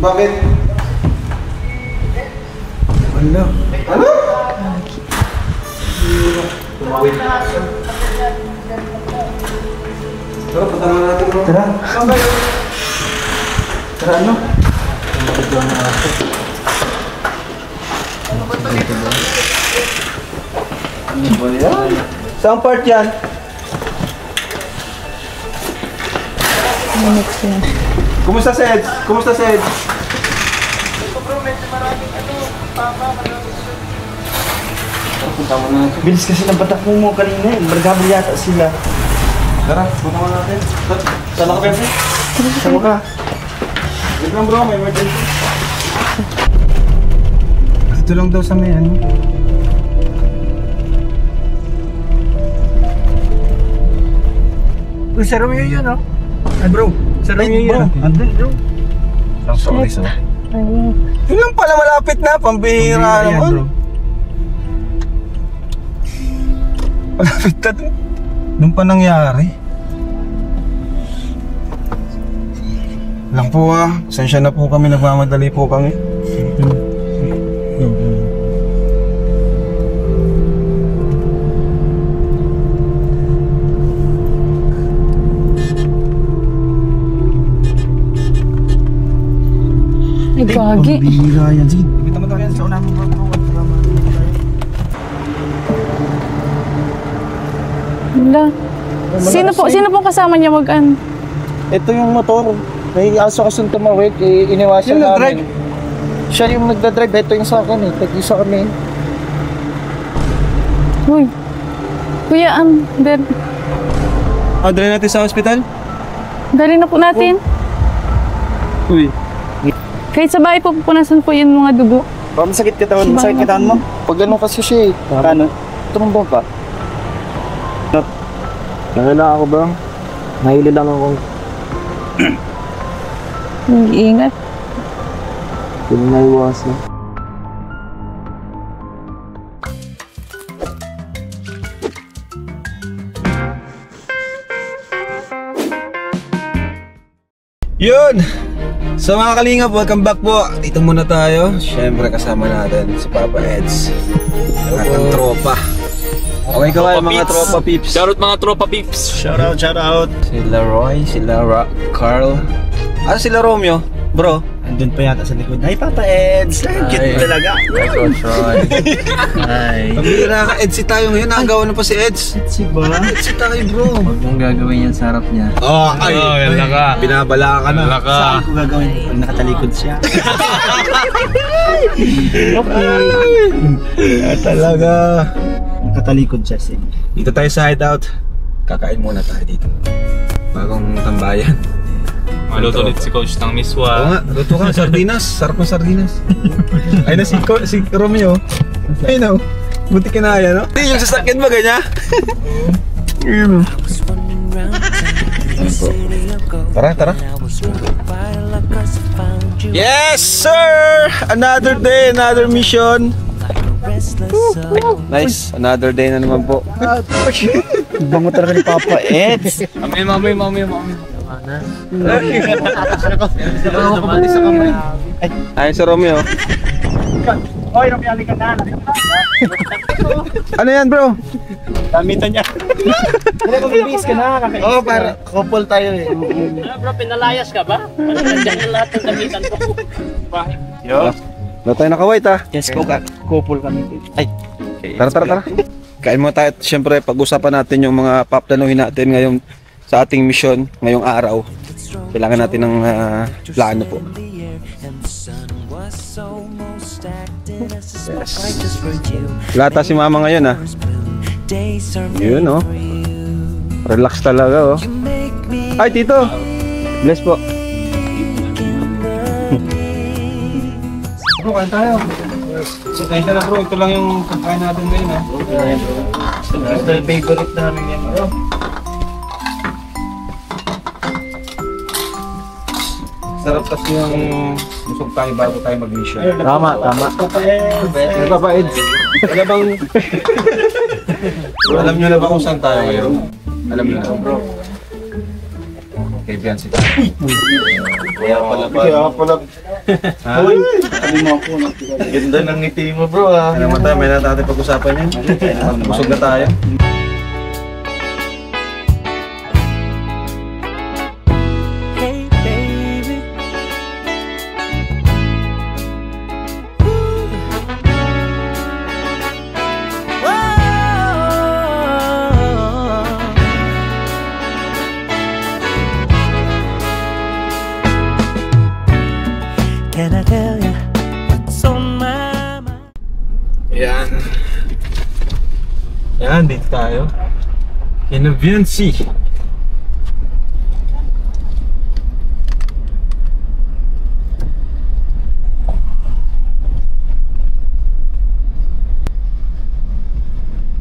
Bakit? Ano? Ano? Tumawin. Tara, patama natin bro. Tara. Saan ba yun? Tara, ano? Ano ba yan? Saan part yan? Kumusta si Eds? Kumusta si Eds? Punta mo na. Bilis kasi ng batak mo kanina eh. Bargabal yata sila. Tara, punta mo natin. Sama ka, Bensi? Sama ka. Wait lang bro, may emergency. Dito lang daw sa may ano. Uy, sa Romeo yun oh. Ay bro, sa Romeo yun. Andun bro. Sorry, so. Yun lang pala, malapit na. Pambihira naman. Malapit na to. Nung pa nangyari. Lang po pasensya na po kami, nagmamadali po kami. Ay, gagi. Pambihira yan. Sige, kita mo tayo yan sa unang mga Wala. Sino po kasama niya mag-an? Ito yung motor. May aso kasing tumawid, iniwasan Sino namin. nag-drive? Siya yung nagdadrive, ito yung sa akin eh. Tag-isa kami. Uy. Kuya, dead. Dali natin sa hospital? Dali na po natin. Uy. Kahit sa bahay po, pupunasan po yung mga dugo. Baka masakit katawan, masakit katawan mo? Pag ano kasi siya eh. Paano? Tumambong pa. Nakila ako ba? Nahili lang ako. Ingat. Hindi naiwas na. Yun! So mga kalingap, welcome back po. Dito muna tayo. Siyempre kasama natin si Papa Eds. Ang tropa. Okay ka ba mga tropa peeps? Shoutout mga tropa peeps. Shoutout, shoutout. Sila Roy, sila Carl. Ano sila Romeo? Bro? Andun pa yata sa likod. Ay, Papa Eds! Cute talaga. Coach Roy. Ay. Pambira ka, Edsi tayo ngayon. Nakagawa na pa si Eds. Edsi ba? Edsi tayo bro. Huwag mong gagawin yan sa harap niya. Oh, ay. yan ka. Binabala ka na. Saan ko gagawin pag nakatalikod siya? Talaga. Nakatalikod siya siya. Dito tayo sa hideout. Kakain muna tayo dito. Bagong tambayan. Maluto ulit si coach ng Oo miswa. nga, luto ka, sardinas. Sarap ng sardinas. Ay na si Romeo. Ay no, buti kinaya no? Yung sasakyan ba ganyan? Tara. Yes sir! Another day, another mission. Nice, another day na naman po. Bango talaga ni Papa Eds. Mami. Ayun sa Romeo. Hoy, Romeo, ka na. Ano yan bro? Damitan niya. Hindi ko bibis ka na. Oo, para couple tayo eh. Bro, pinalayas ka ba? Nandiyan yung lahat ng damitan ko. Yo. Wala tayo naka-white ha. Yes, couple kami. Ay. Tara. Kain mo tayo. Siyempre, pag-usapan natin yung mga paplanuhin natin ngayon sa ating mission ngayong araw. Kailangan natin ng plano po. Yes. Lata si mama ngayon ha. Yun oh. Relax talaga oh. Ay tito. Bless po. Bro, kain tayo. Kain na bro. Ito lang yung kakain natin ngayon ha. Ito yung favorite namin yan bro. Sarap kasi yung busog tayo bago tayo mag-mission. Tama. Papa Eds. Wala bang... Alam nyo na ba kung saan tayo ngayon? Alam nyo na bro. kay Biancy tayo. Kaya pala ba? Uy! Ano mo ako? Ganda ng ngiti mo bro ah. Ano mo tayo, may natin pag-usapan yan. Busog na tayo. Can I tell you what's on my mind? Ayan. Ayan, dito tayo. In Biancy.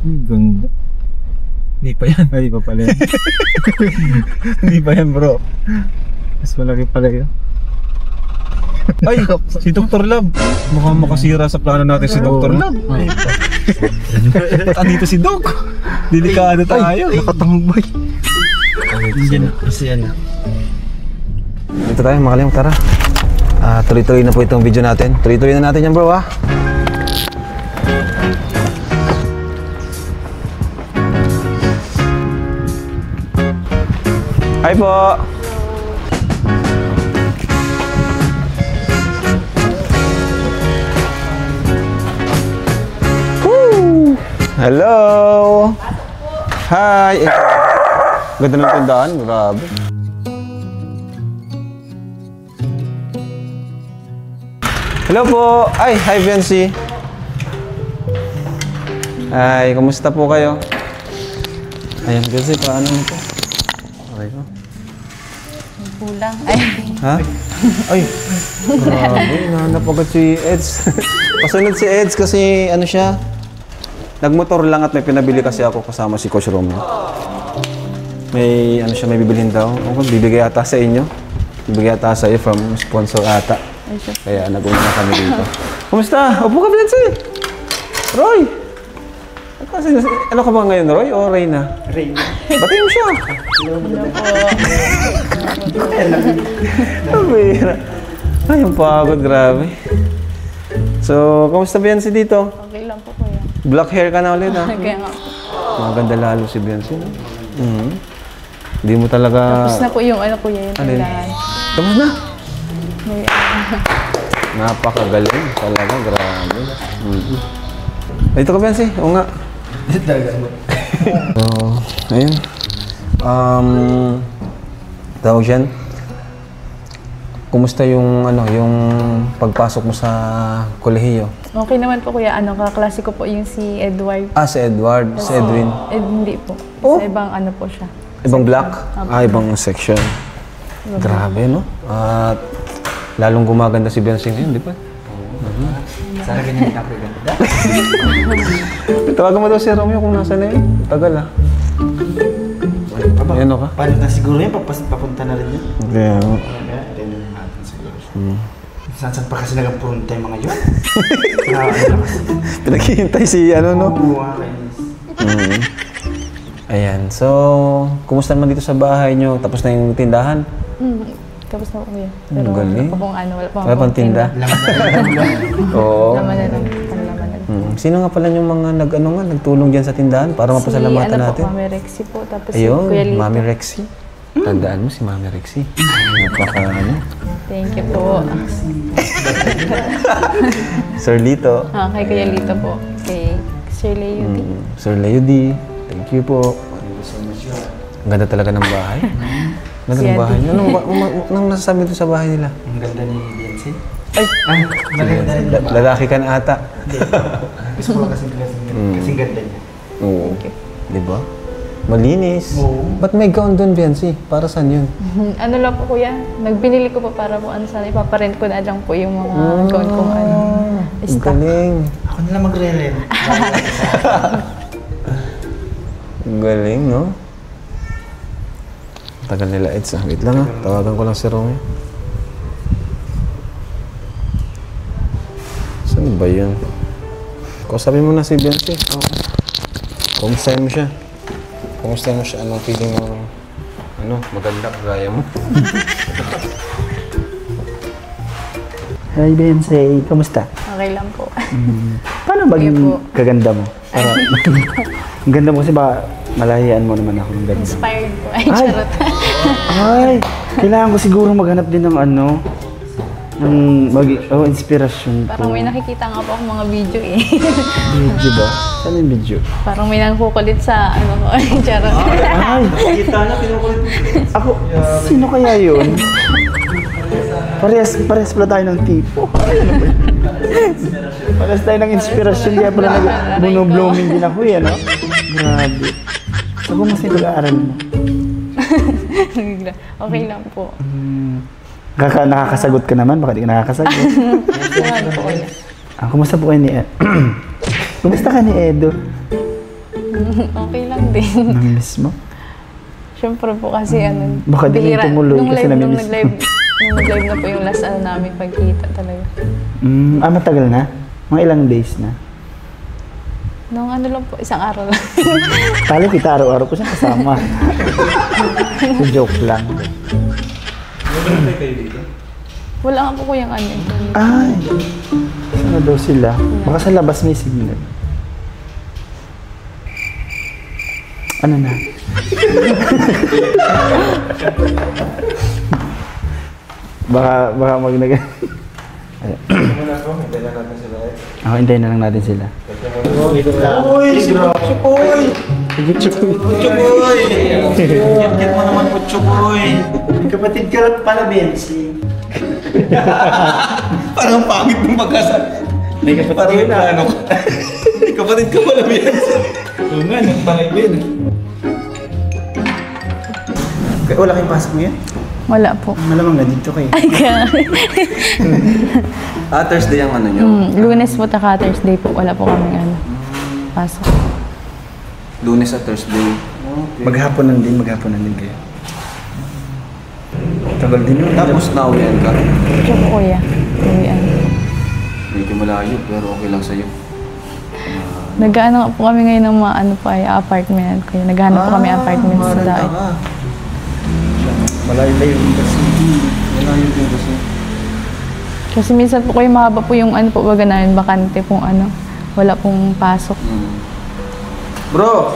Ganda. Hindi pa yan. Ay, pa pala yan. Hindi pa yan bro. Mas malaki pala yun. Ay, si Dr. Love. Mukhang makasira sa plano natin si Dr. Love. Andito si Doc. Delikado tayo. Nakatambay. Kasi yan. Dito tayo, makalim, tara. Tuloy-tuloy na po itong video natin. Tuloy-tuloy na natin yan bro ha. Hi po. Woo! Hello. Hi. Ganda ng tindahan, grabe. Hello po. Ay, hi Biancy. Hi, kumusta po kayo? Ayan, Biancy, paano mo po? Okay ko. Kulang. Ay, Ha? Ay, grabe, nahanap agad si Eds. Pasunod si Eds kasi ano siya, nagmotor lang at may pinabili kasi ako kasama si Coach Romeo. May ano siya, may bibilhin daw. Okay, bibigay ata sa inyo. Bibigay ata sa iyo from sponsor ata. Kaya nag-una na kami dito. Kumusta? Upo ka, Biancy. Roy! Kasi, ano ka ba ngayon, Roy o Reyna? Reyna. Batiin mo siya. Hello po. Ay, ang pagod, grabe. So, kamusta Biancy dito? okay lang po kuya. Black hair ka na ulit, ha? Kaya nga po. Maganda lalo si Biancy, no? Hindi mo talaga... Tapos na po yung ano kuya, yung Alin? tindahan. Tapos na? May, Napakagaling talaga, grabe. Dito ka, Biancy? Oo nga. So, ayun. Tawag dyan. Kumusta yung ano, yung pagpasok mo sa kolehiyo? okay naman po kuya, ano, kaklase ko po yung si Edward. Si Edward, si Edwin. Hindi po. Oh. Sa ibang ano po siya. Ibang block? Ibang section. Grabe, no? At lalong gumaganda si Biancy ngayon, di ba? Sana ganyan ako ganda. Tawagan mo daw si Romeo kung nasa na yun. Tagal, Ano ka? Paano na siguro yan? Papunta na rin yan. Kaya, Tingnan natin siguro. Saan pa kasi nag-punta yung mga yun? pinaghihintay si ano, no? Buwa kayo. Ayan, so, kumusta naman dito sa bahay nyo? Tapos na yung tindahan? Tapos na po kuya. Ang galing. wala pa pong ano, Wala pang tinda? Oo. Laman na lang. Laman na lang. Sino nga pala yung mga nagtulong dyan sa tindahan para mapasalamatan ano natin? po, Mami Rexy po. Tapos Ayun, si Kuya Lito. Mami Rexy. Tandaan mo si Mami Rexy. Napaka ano. Thank you po. Sir Lito. Kay Kuya Lito po. Kay Sir Leo D. Sir Leo D. Thank you po. Ang ganda talaga ng bahay. Ang ganda ng bahay niyo. Anong nasasabi dito sa bahay nila? Ang ganda ni Biancy. Ay! Maganda rin. Lalaki ka na ata. Gusto ko kasing ganda niya. Oo. Di ba? Malinis. Oo. Ba't may gown doon, Biancy? Para saan yun? Ano lang po kuya, nagbinili ko po para po ano sana, ipaparent ko na dyan po yung mga gown kong ano. Ang Stock. galing. Ako na lang magre-rent. Ang galing, no? Tagal nila, Eds. Wait lang, tawagan ko lang si Romeo. Saan ba yun? Kausapin mo na si Biancy. Kumustahin mo siya. Kumustahin mo siya. Anong feeling mo? Ano, maganda kagaya mo. Hi, Bensei. Kamusta? Okay lang po. Paano maging Sige po. kaganda mo? Para, ang ganda mo kasi baka malahian mo naman ako ng ganda. Inspired po. Ay, Ay! charot. Ay, kailangan ko siguro maghanap din ng ano, ng inspirasyon ko. Parang may nakikita nga po akong mga video eh. Video ba? Saan yung video? Parang may nangkukulit sa ano ko. Ay, charot. Ay! Kita niya, kinukulit mo. Ako, sino kaya yun? Parehas pala tayo ng tipo. Ano ba yun? Parehas tayo ng inspirasyon. Kaya pala nag-blooming din ako eh, ano? Grabe. So, kumusta yung pag-aaral mo? Okay lang po. Nakakasagot ka naman? Baka di ka nakakasagot. Ano po kuya? Kumusta po kayo ni Ed? Kumusta ka ni Edo? Okay lang din. Namimiss mo? Siyempre po kasi ano. Baka di bihira. rin tumuloy Nung kasi live, namimiss nung nag-live na po yung last ano namin pagkita talaga. Matagal na? Mga ilang days na? Nung ano lang po, isang araw lang. Talo kita araw-araw ko siya kasama. So, joke lang. Wala nga po kuyang ano. Ay! Saan na daw sila? Baka sa labas may signal. Ano na? baka mag-nag... hintayin na lang natin sila. Uy! Si Putsukoy! Putsukoy! Kit mo naman, Putsukoy! Kapatid ka lang pala, Bensi. Parang pangit ng pagkasa. May kapatid Parang ano ka. Kapatid ka pala, Biansi. Oo nga, nagpangit din. Wala kayong pasok ngayon? Wala po. Malamang na dito kayo. Ay, kaya. Thursday ang ano nyo? Lunes po taka Thursday po. Wala po kaming ano. Pasok. Lunes at Thursday. Maghaponan din kayo. Tagal din yun. Tapos na-uwian ka. Siya po kuya. Uwian. Medyo malayo, pero okay lang sa'yo. Nag-ano nga po kami ngayon ng mga ano pa ay apartment. Kaya naghanap po kami apartment sa dahil. Malayo din kasi. Malayo din kasi. Kasi minsan po kayo mahaba po yung ano po baga namin, bakante pong ano. Wala pong pasok. Bro!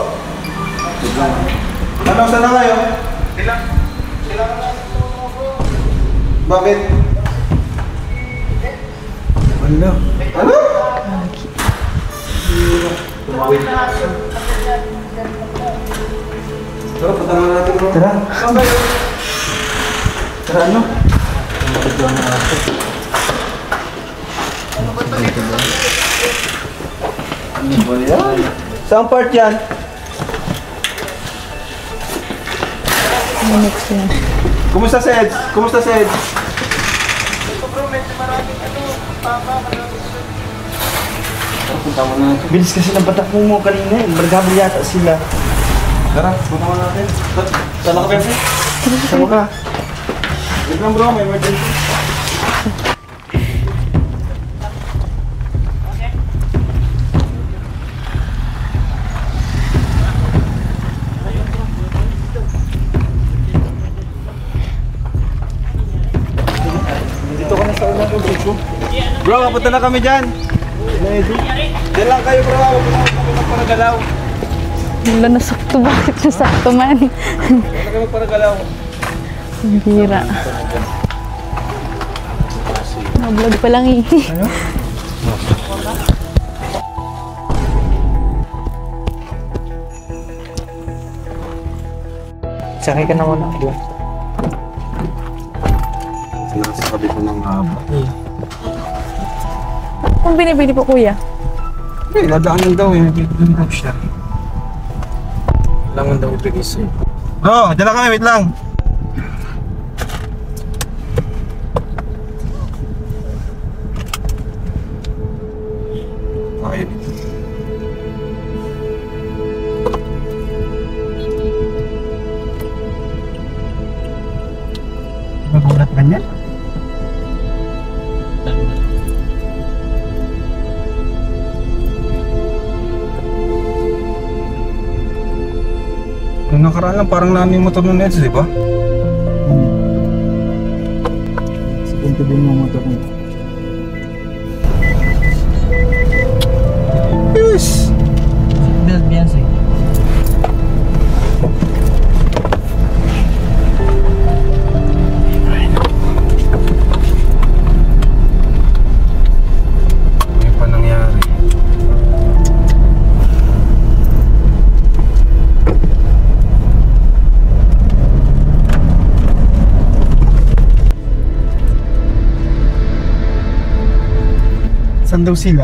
Ano, saan na kayo? Bakit? Wala. Ano? Tara, patangan natin bro. Tara. Tara ano? Ano ba yan? Saan part yan? Ano next yun? Kumusta si Eds? Kumusta si Eds? Punta mo na natin. Bilis kasi ng batak mo kanina eh. Margabal yata sila. Tara, punta mo na natin. Saan ka, Pepe? Sama ka. Wait lang bro, may emergency. Dito ka na sa ulang ko. Bro, punta na kami dyan. Diyan lang kayo bro, huwag na kami magparagalaw. Wala nasakto. Bakit nasakto man? Huwag na kami magparagalaw. Ang bira. Vlog pa lang eh. Ano? Sakay ka na muna. Sinasabi ko ng haba. Kung binibili po kuya? Eh, dadaanan daw eh. Bibili daw siya. Kailangan daw ibigay sa'yo. Bro, dyan na kami, wait lang. Okay. Magulat ka niyan? Yung nakaraan lang, parang namin yung motor ng Neds, di ba? Sige din yung motor niya. Yes! Build Beyonce. May pa nangyari. Saan daw sila?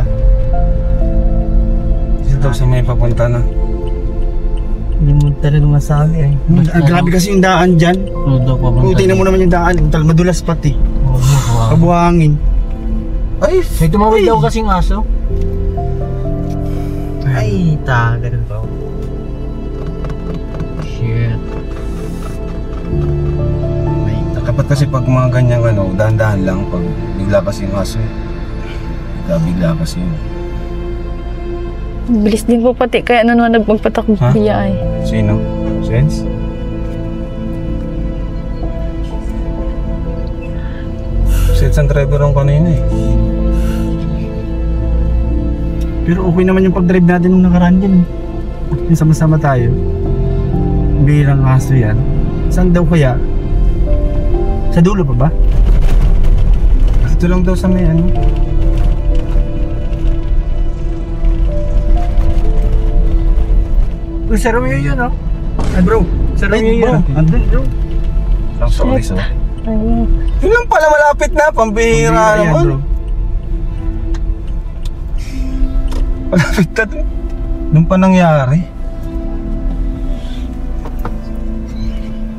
Dito daw sa may papunta na. Hindi mo talaga masabi eh. Grabe kasi yung daan dyan. Todo pa bang Tingnan mo naman yung daan. Madulas pati. Kabuhangin. Ay! May tumawid daw kasing aso. Ay, ganun ba? Shit. Dapat kasi pag mga ganyang ano, dahan-dahan lang pag bigla kasi yung aso. Bigla kasi yun. Bilis din po pati, kaya ano naman nagpagpatakbo Ha? kuya ay. Sino? Sense? Sense ang driver ang kanina eh. Pero okay naman yung pag-drive natin nung nakaraan dyan. Yung sama-sama tayo. Birang aso yan. Saan daw kaya? Sa dulo pa ba? Dito lang daw sa may ano. Uy, sa Romeo yun, oh. Ay, bro. Sa Romeo yun. Andun, bro. Sorry, so. Ayun. Yun lang pala, malapit na. Pambihira Yan, naman. bro. Malapit na dun. Nung pa nangyari.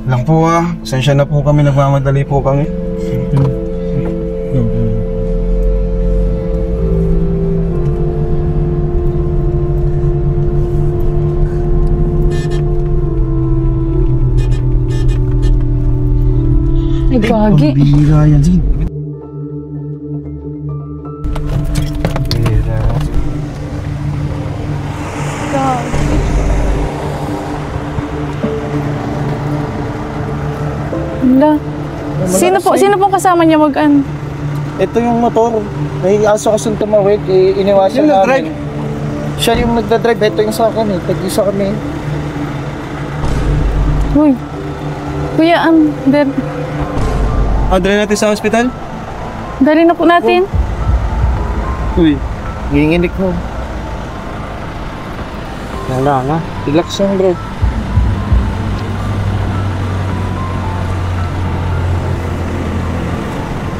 Lang po Pasensya na po kami, nagmamadali po kami. Ay, gagi. Pambihira yan. Sige. Pambihira. Gagi. Hala. Sino po kasama niya mag-an? Ito yung motor. May aso kasing tumawid. Iniwasan Yung namin. Siya yung nagdadrive. Ito yung sa akin eh. Tag-isa kami. Uy. Kuya, Adre natin sa hospital? dali na po natin. Uy. Ginginik mo. Wala nga. Relax lang bro.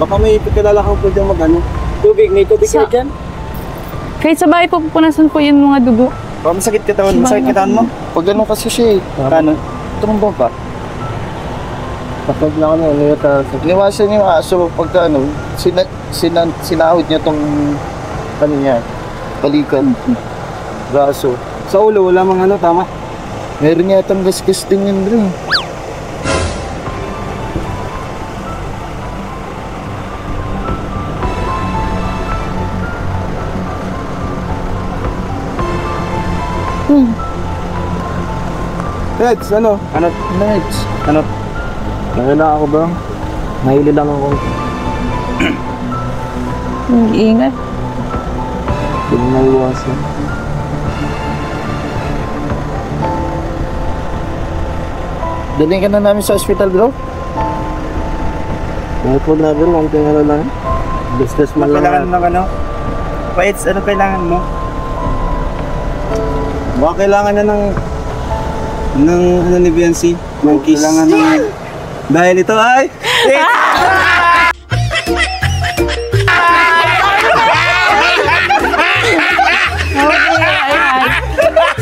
Baka may kilala kang pwede mag-ano. Tubig. May tubig Sa- ka dyan? Kahit sa bahay po pupunasan po yung mga dugo. Baka masakit katawan. Masakit katawan mo? Pag ganun kasi siya eh. Ano? Tumumba ba? Kapag na kami, ano yung Iniwasan yung aso pagka ano, sinahod niya tong ano niya, balikan, braso. sa ulo, wala mang ano, tama? Meron niya itong gasgas din yun bro. Reds, ano? Nerds. Nakila ako ba? Nahili lang ako. Ingat. Hindi mo naiwasan. Daling ka na namin sa ospital bro. Kahit wag na bro, konting ano lang. Business man lang. Kailangan ng ano? Paits, ano kailangan mo? Baka kailangan na ng ano ni Biancy, monkeys. Kailangan ng dahil ito ay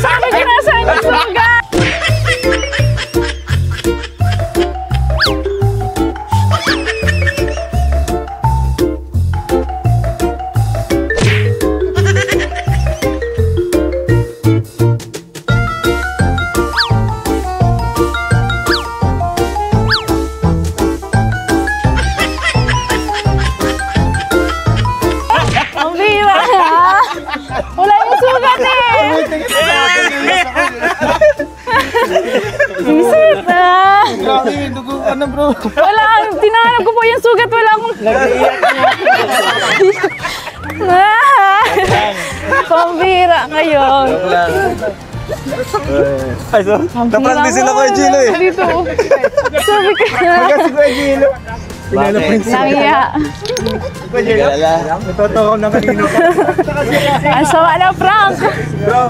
Sabi ko na sa inyo, suga! Ano bro? Wala, tinahanap ko po yung sugat, wala akong... Pambira kayo. Ay, so, na-practice sila ko Gilo eh. Dito. Sabi ko na. Nangiya. Totoo na kanino pa. Ang sama na, Frank.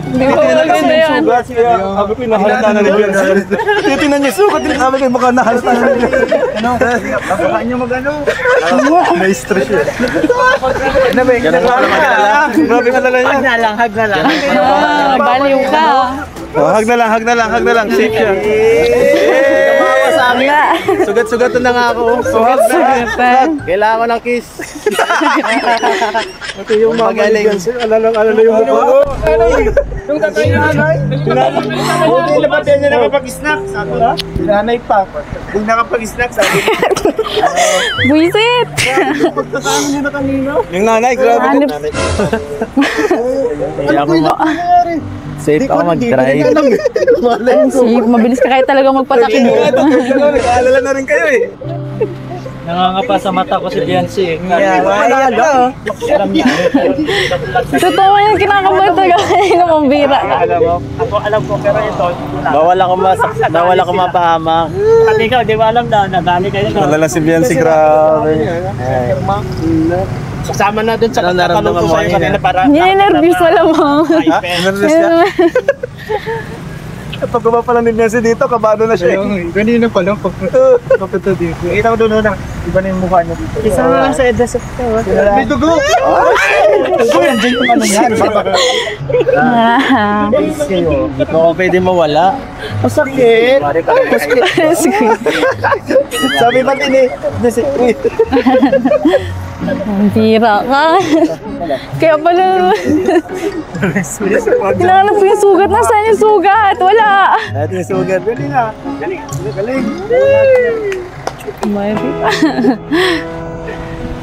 Hindi ko maganda yan. Sabi ko nahalata na ni Biansi. Titignan niya sukat din. Sabi ko baka nahalata na ni Biansi. Ano? Baka niya mag-ano. Na-stress yun. Ano ba? Grabe malala niya. Hag na lang. Baliw ka. Hag na lang. Safe siya. Sugat-sugat na nga ako. Sugatan. Kailangan ko ng kiss. Ito yung magaling. Alala yung mukha ko. Yung tatay na nanay. Hindi na ba niya nakapag-snack? Sabi na? Sinanay pa. Hindi nakapag-snack. Sabi na. Buisit. Pagkasama niya na kanina. Yung nanay, grabe. Safe ako mag-drive. Mabilis ka kaya talaga magpatakbo. Nag-aalala na rin kayo eh. Nangangapa sa mata ko si Biancy. Totoo yung kinakabahan talaga kayo ng pambira ka. Alam ko, pero ito, Bawal ako mapahamak. pati ikaw, di ba alam na, nadali kayo. Alala si Biancy, grabe. Kasama na dun sa pagtatanong ko sa'yo kanina para... Nervous wala mo. Nervous ka? Pag gumawa pa lang ni Biancy dito, kabado na siya. Ganina pa lang. Kapito dito. Kita ko doon na. Iba na yung mukha niya dito. Isa na lang sa EDSA. May dugo! Dugo yan, dyan yung ano yan. Baka pwede mawala. Masakit! Sabi ba din eh? Pambira ka. Kaya pala hinahanap ko yung sugat. Nasaan yung sugat? Wala. Dati yung sugat. Galing na. Galing.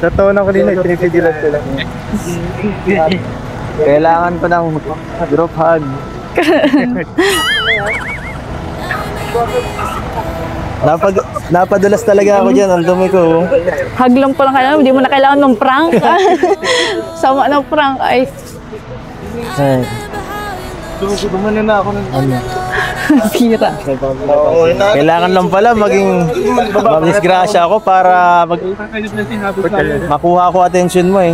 Sa taon ako din, pinipidilat ko lang. Kailangan ko ng group hug. Napadulas talaga ako dyan, ang dumi ko. Hug lang pa lang kailangan. Hindi mo na kailangan ng prank. Sama ng prank. Ay, Dumano na ako ng ano. pira. Kailangan lang pala mag-disgrasya ako para makuha ko attention mo eh.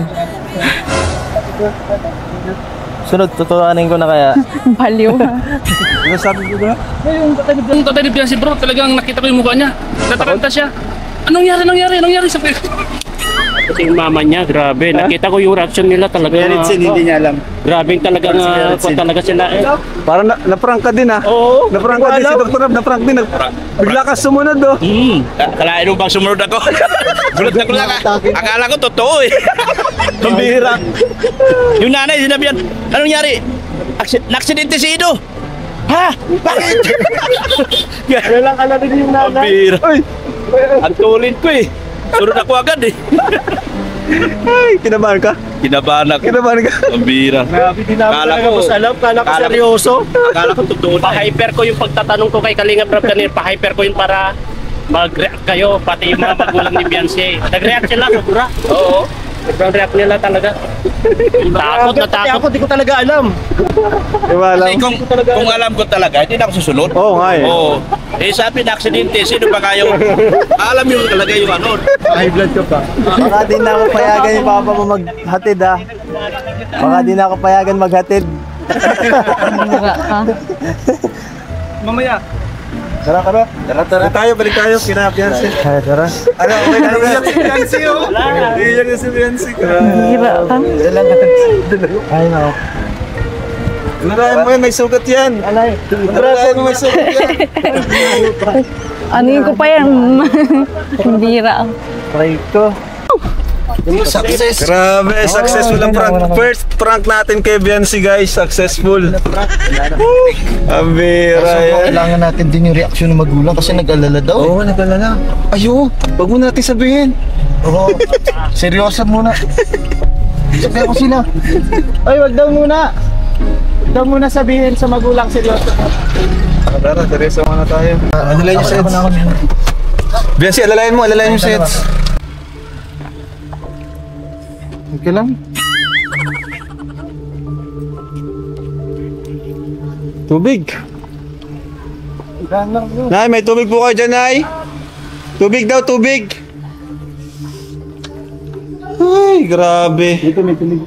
Sunod, tutuanin ko na kaya. Baliw. Ano sabi ko ba? Yung tatay ni Biancy bro, talagang nakita ko yung mukha niya. Nataranta siya. Anong nangyari sa kasi yung mama niya, grabe. Nakita ko yung reaction nila talaga. Hindi niya alam. Grabe talagang talaga sila eh. Parang na-prank ka din ah. Oo. Na-prank ka din si Dr. Rab, na-prank din. Bigla ka sumunod oh. Kalain mo bang sumunod ako? Gulat na gulat ka. Akala ko totoo eh. Pambira. Yung nanay sinabihan, anong nangyari? Naksidente si Ido. Ha? Bakit? Ano lang alam din yung nanay. Pambira. Ang tulid ko eh. Sunod ako agad eh. Ay, kinabahan ka? Kinabahan ako. Pambira. Kala ko seryoso. Akala ko totoo. Pa-hyper ko yung pagtatanong ko kay Kalingap Rab kanina. Pa-hyper ko yun para mag-react kayo. Pati yung mga magulang ni Biancy. Nag-react sila, sobra. Oo. Nag-react nila talaga. Natakot. Ako, di ko talaga alam. Kasi Kung alam ko talaga, hindi na ako susunod. Oo nga eh. Oo. Eh sabi na aksidente, sino ba kayo? Alam yung talaga yung ano. High blood ka pa. Baka di na ako payagan yung papa mo maghatid ah. Baka di na ako payagan maghatid. Pambira ka. Mamaya. Tara. Balik tayo. Kina Biancy. Tara. Ano, okay na iyak si Biancy oh. Iyak na si Biancy. Pambira ka. Ay no. Narayan mo yan, may sugat yan. Narayan mo may sugat yan. Anuin ko pa yan. Pambira. Try ko. Success! Grabe, successful ang prank. First prank natin kay Biancy guys, successful. Pambira yan. Kailangan natin din yung reaction ng magulang kasi nag-alala daw. Oo, nag-alala. Ayo, wag mo natin sabihin. Oo. Seryoso muna. Sabihin ko sila. Ay, wag daw muna. Wag daw muna sabihin sa magulang seryoso. Tara, seryoso muna tayo. Alalayan yung sets. Biansi, alalayan yung sets. Okay lang. Tubig. Nay, may tubig po kayo dyan, Nay. Tubig daw, tubig. Ay, grabe. Dito may tulig.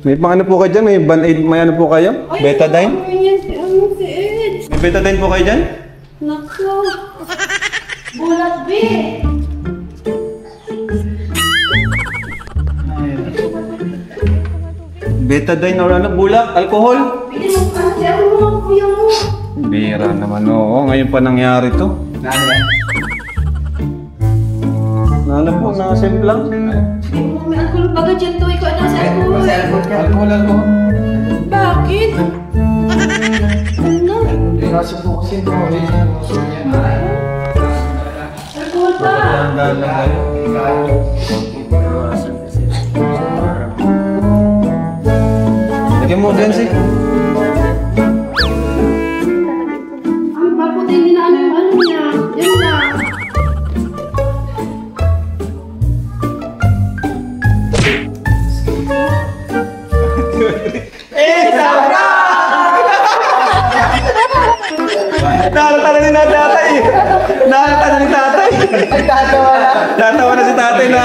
May pang ano po kayo dyan? May Band-Aid, may ano po kayo? Betadine? May Betadine po kayo dyan? Naku! Bulat, B! Betadine or ano? Bulak? Alcohol? Pwede mo kasi ako mga kuya mo. Bira naman, oo. Ngayon pa nangyari to. Ano po, nakasimplang? May alcohol baga dyan to. Ikaw na sa alcohol. Alcohol. Bakit? Ano? Kaso po kasi Alcohol pa! Lagyan mo, Biansi. Ang paputi hindi na ano niya. Yan na. Nakakatawa ni tatay. Nakakatawa ni tatay. Tatawa na si tatay na.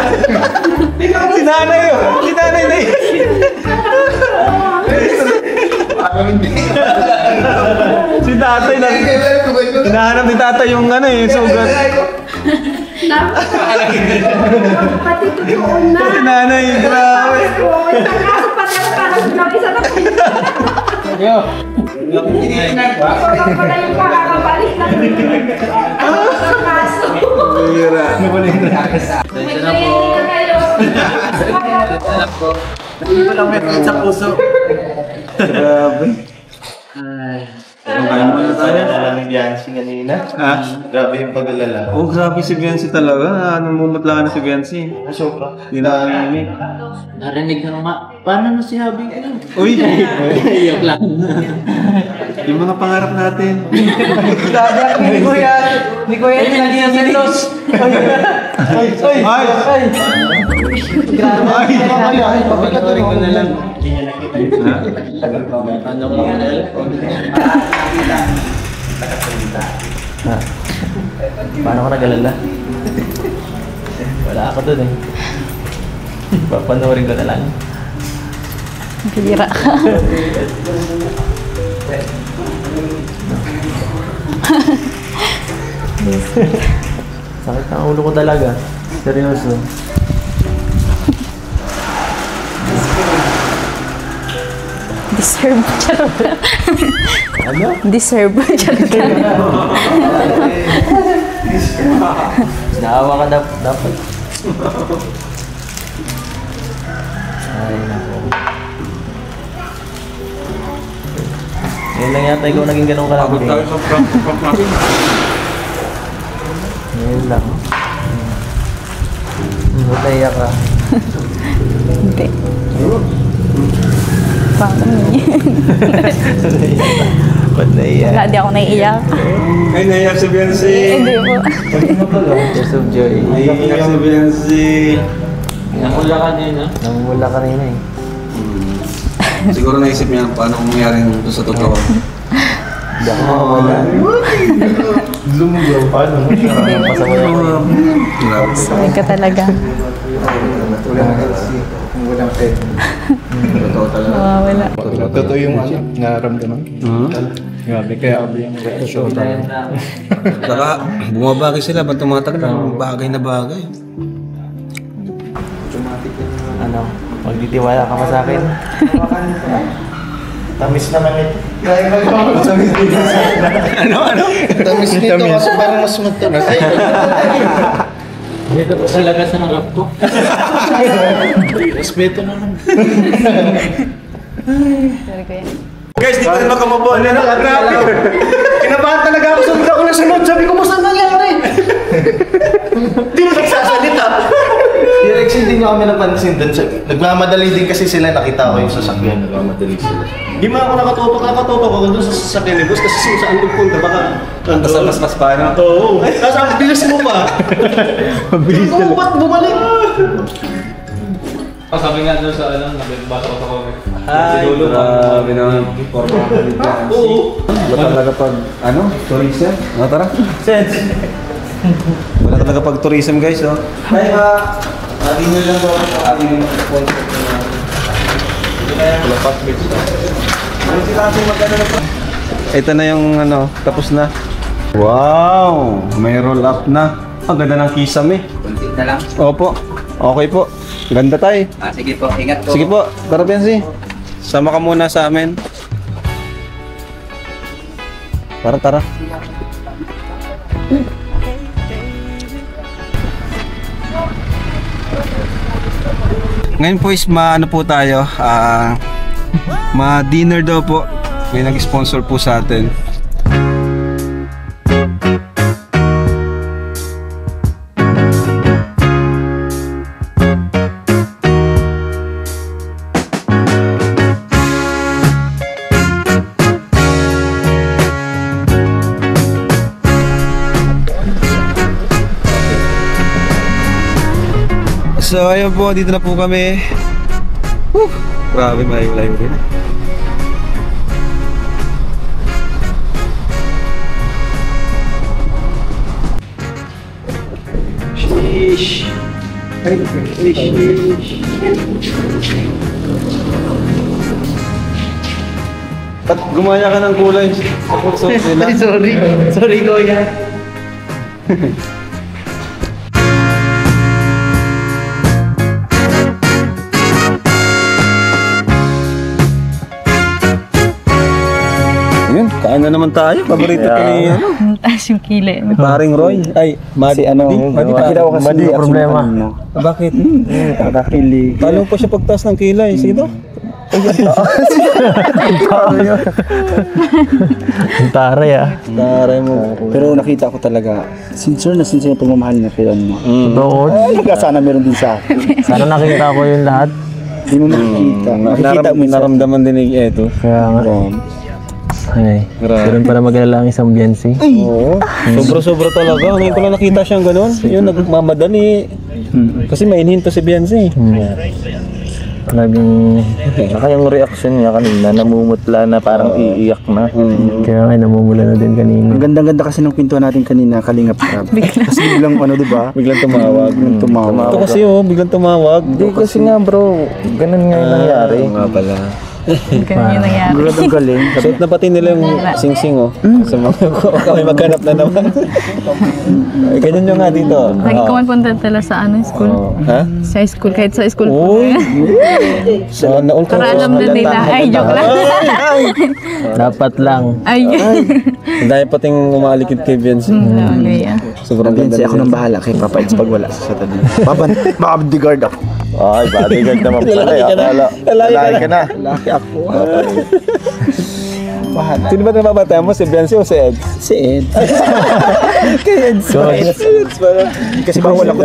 Si nanay yun. Si nanay na yun. Si tatay na. Hinahanap ni tatay yung ano eh, sugat. Pati totoo na. Si nanay, grabe. Kaso pati ako parang sinabi sa tabi. Pagpapala yung kakabalik na. Kaso. Bira. May training na kayo. Hindi ko lang may sa puso. Grabe. Kaya mo na tayo. Alam ni Biansi kanina. Ha? Grabe yung pag-alala. Oh, grabe si Biansi talaga. Ano mo matlakan na si Biansi? Sobra. Dinamimik. Narinig na nga. Paano na si Habi? Uy! Iyok lang. Yung mga pangarap natin. Ni Kuya lagi ang selos. Ay! Papagatuloy ko na lang. Ano mo? Paano ko nag-alala? Wala ako dun eh. Papanoorin ko na lang. Bira ka. Sakit ang ulo ko talaga. Seryoso. Deserve. Charot. Ano? Deserve. Charot. Naawa ka dapat. Ay, nako. Ngayon lang yata ikaw naging ganun kalaki. Ngayon lang. Ba't naiyak ka? Hindi. Paano Ba't naiyak? Wala, di ako naiiyak. Ay, naiyak si Biansi. Hindi po. Tears of joy. Naiyak si Biansi. Namula ka din, ha? Namumula ka rin eh. Siguro naisip niya paano kung mangyari nung sa totoo. Hindi ako makawala. Lumugaw. Paano? Parang pasama na. Grabe. Sabi ka talaga. Walang pet. Totoo talaga. Mawawala. Totoo yung ano, nararamdaman. Grabe, kaya yung show tayo. Saka bumabagay sila, ba't tumatagal ng bagay na bagay? Ano? Magtitiwala ka pa sa akin? Tamis naman ito. Tamis nito kasi parang mas matamis. Dito po talaga sa harap ko. Respeto na lang. Sorry ko yan. Guys, di ko na makamabo. Ano na? Kinabahan talaga ako. Sunod ako na sunod. Sabi ko, mas nangyari? Di mo nagsasalita. Direct hindi nyo kami napansin. kasi dun nagmamadali din kasi sila, nakita ko yung sasakyan. Nagmamadali sila. Di ba ako nakatotok ako doon sa sasakyan ni boss kasi saan nagpunta baka Mas paano? Oo. Tapos ang bilis mo pa. Mabilis ka lang. Ba't bumalik? Sabi nga doon sa nagbasa ko sa comment. Ay, grabe naman. Oo. Wala talaga pag, tourism? Tara. Sense. Wala talaga pag tourism, guys, oh. Ay, atin nyo lang ba? Atin nyo lang sponsor ko na. Wala pa, bitch. Ito na yung, tapos na. Wow! May roll up na. Ang ganda ng kisame. Kunti na lang. Opo. Okay po. Ganda tayo. Sige po, ingat po. Sige po, tara Benzi. Sama ka muna sa amin. Tara. Ngayon po is po tayo. Ma-dinner daw po. May nag-sponsor po sa atin. So ayun po, dito na po kami. Grabe, malayo-layo rin. Sheesh. Ba't gumaya ka ng kulay? Sorry kuya. Yun, kain na naman tayo. Paborito ko ni Taas yung kilay. Paring Roy. Ay, Madi. Madi daw kasi Madi problema. Bakit? Nakakili. Talong pa siya pagtaas ng kilay. Sige daw. Taray Taray mo. Pero nakita ko talaga, sincere yung pagmamahal niya kay ano. Sana meron din sa akin. Sana nakita ko yung lahat. Hindi mo makikita. Naramdaman din ni Eto. Kaya nga. Ay, ganun para mag-alala ang isang Biansi. Oo. Sobra-sobra talaga. Ngayon ko lang nakita siyang gano'n. Yun, nagmamadali. Kasi mainhinto si Biansi. Talagang Saka yung reaction niya kanina, namumutla na parang iiyak na. kaya nga namumula na din kanina. Ang ganda-ganda kasi ng pintuan natin kanina, Kalingap Rab. Kasi biglang diba? Biglang tumawag. Ito kasi biglang tumawag. Hindi kasi nga bro, ganun nga yung nangyari. Nga pala. Ganun yung nangyari. Gulad ang galing. Suot na pati nila yung sing-sing sa mga kami maghanap na naman. Ganyan nyo nga dito. Lagi ko man punta tala sa school. Ha? Sa school, kahit sa school. Uy! So, naul ko. Para alam na nila. Ay, joke lang. Dapat lang. Ay. Ang dahil pating umalikid kay Vince. Gaya. Sobrang ganda. Ako nang bahala kay Papa Eds pag wala sa tabi. Bodyguard ako. Ay, bodyguard naman pala. Lalaki ka na. Laki ako. Sino ba nababata mo? Si Vince o si Ed? Si Ed. Kay Ed. Kasi bawal ako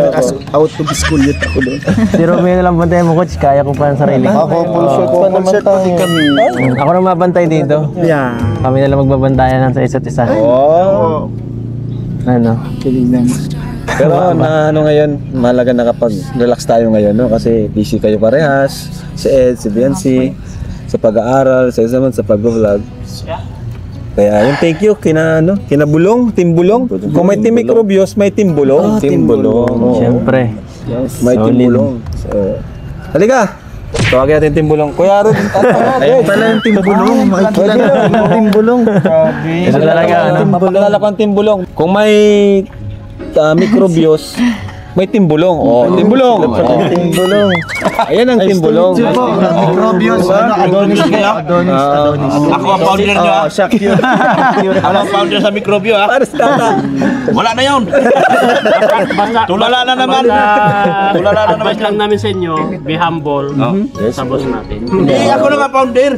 out of school yun ako doon. Si Romeo na lang bantay mo, coach. Kaya ko pa ang sarili ko. Ako, full shirt pa naman tayo. Ako na mabantay dito. Yeah. Kami na lang magbabantayan sa isa't isa. Oh. Ano? Kilig lang. Pero ngayon, mahalaga na kapag relax tayo ngayon, no? Kasi busy kayo parehas. Si Ed, si Biancy, sa pag-aaral, sa examen, sa pag-vlog. Kaya yung thank you kina Bulong, Team Bulong. Kung may Team Microbios, may Team Bulong. Team Bulong. Siyempre. May Team Bulong. So, halika. Tawagin natin Team Bulong. Kuya Aaron, Ayun pala yung Team Bulong. Makikilala yung Team Bulong. Ito talaga, mapakilala ko ang Team Bulong. Kung may Microbios, may Team Bulong. Team Bulong. Team Bulong. Ayan ang Team Bulong. Microbios. Adonis kaya? Adonis. Ako ang founder nyo. Ako ang founder sa Microbio Para sa tata. Wala na yun. Tulala na naman. Tulala na naman. Advice lang namin sa inyo, be humble sa boss natin. Hindi, ako na nga founder.